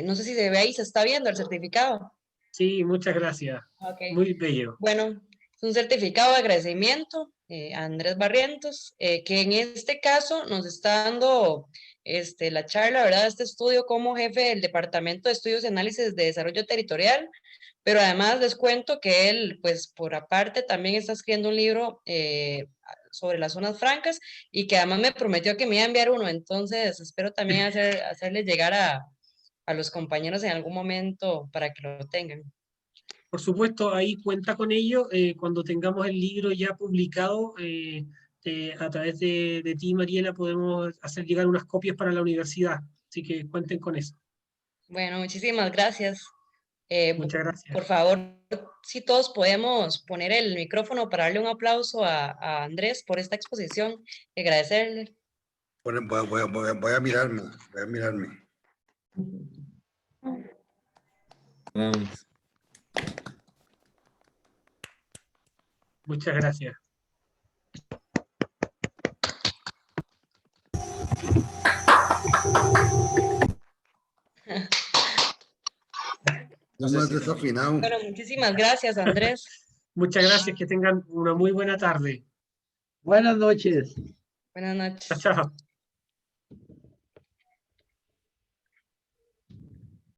No sé si se ve ahí, se está viendo el certificado. Sí, muchas gracias. Okay. Muy bello. Bueno, es un certificado de agradecimiento a Andrés Barrientos, que en este caso nos está dando la charla, ¿verdad? Este estudio como jefe del Departamento de Estudios y Análisis de Desarrollo Territorial, pero además les cuento que él, pues por aparte, también está escribiendo un libro sobre las zonas francas y que además me prometió que me iba a enviar uno, entonces espero también hacerle llegar a los compañeros en algún momento para que lo tengan. Por supuesto, ahí cuenta con ello. Cuando tengamos el libro ya publicado, a través de ti, Mariela, podemos hacer llegar unas copias para la universidad. Así que cuenten con eso. Bueno, muchísimas gracias. Muchas gracias. Por favor, si todos podemos poner el micrófono para darle un aplauso a Andrés por esta exposición y agradecerle. Voy a mirarme, Vamos. Muchas gracias. No más desafinado. Bueno, muchísimas gracias, Andrés. Muchas gracias, que tengan una muy buena tarde. Buenas noches. Buenas noches. Chao.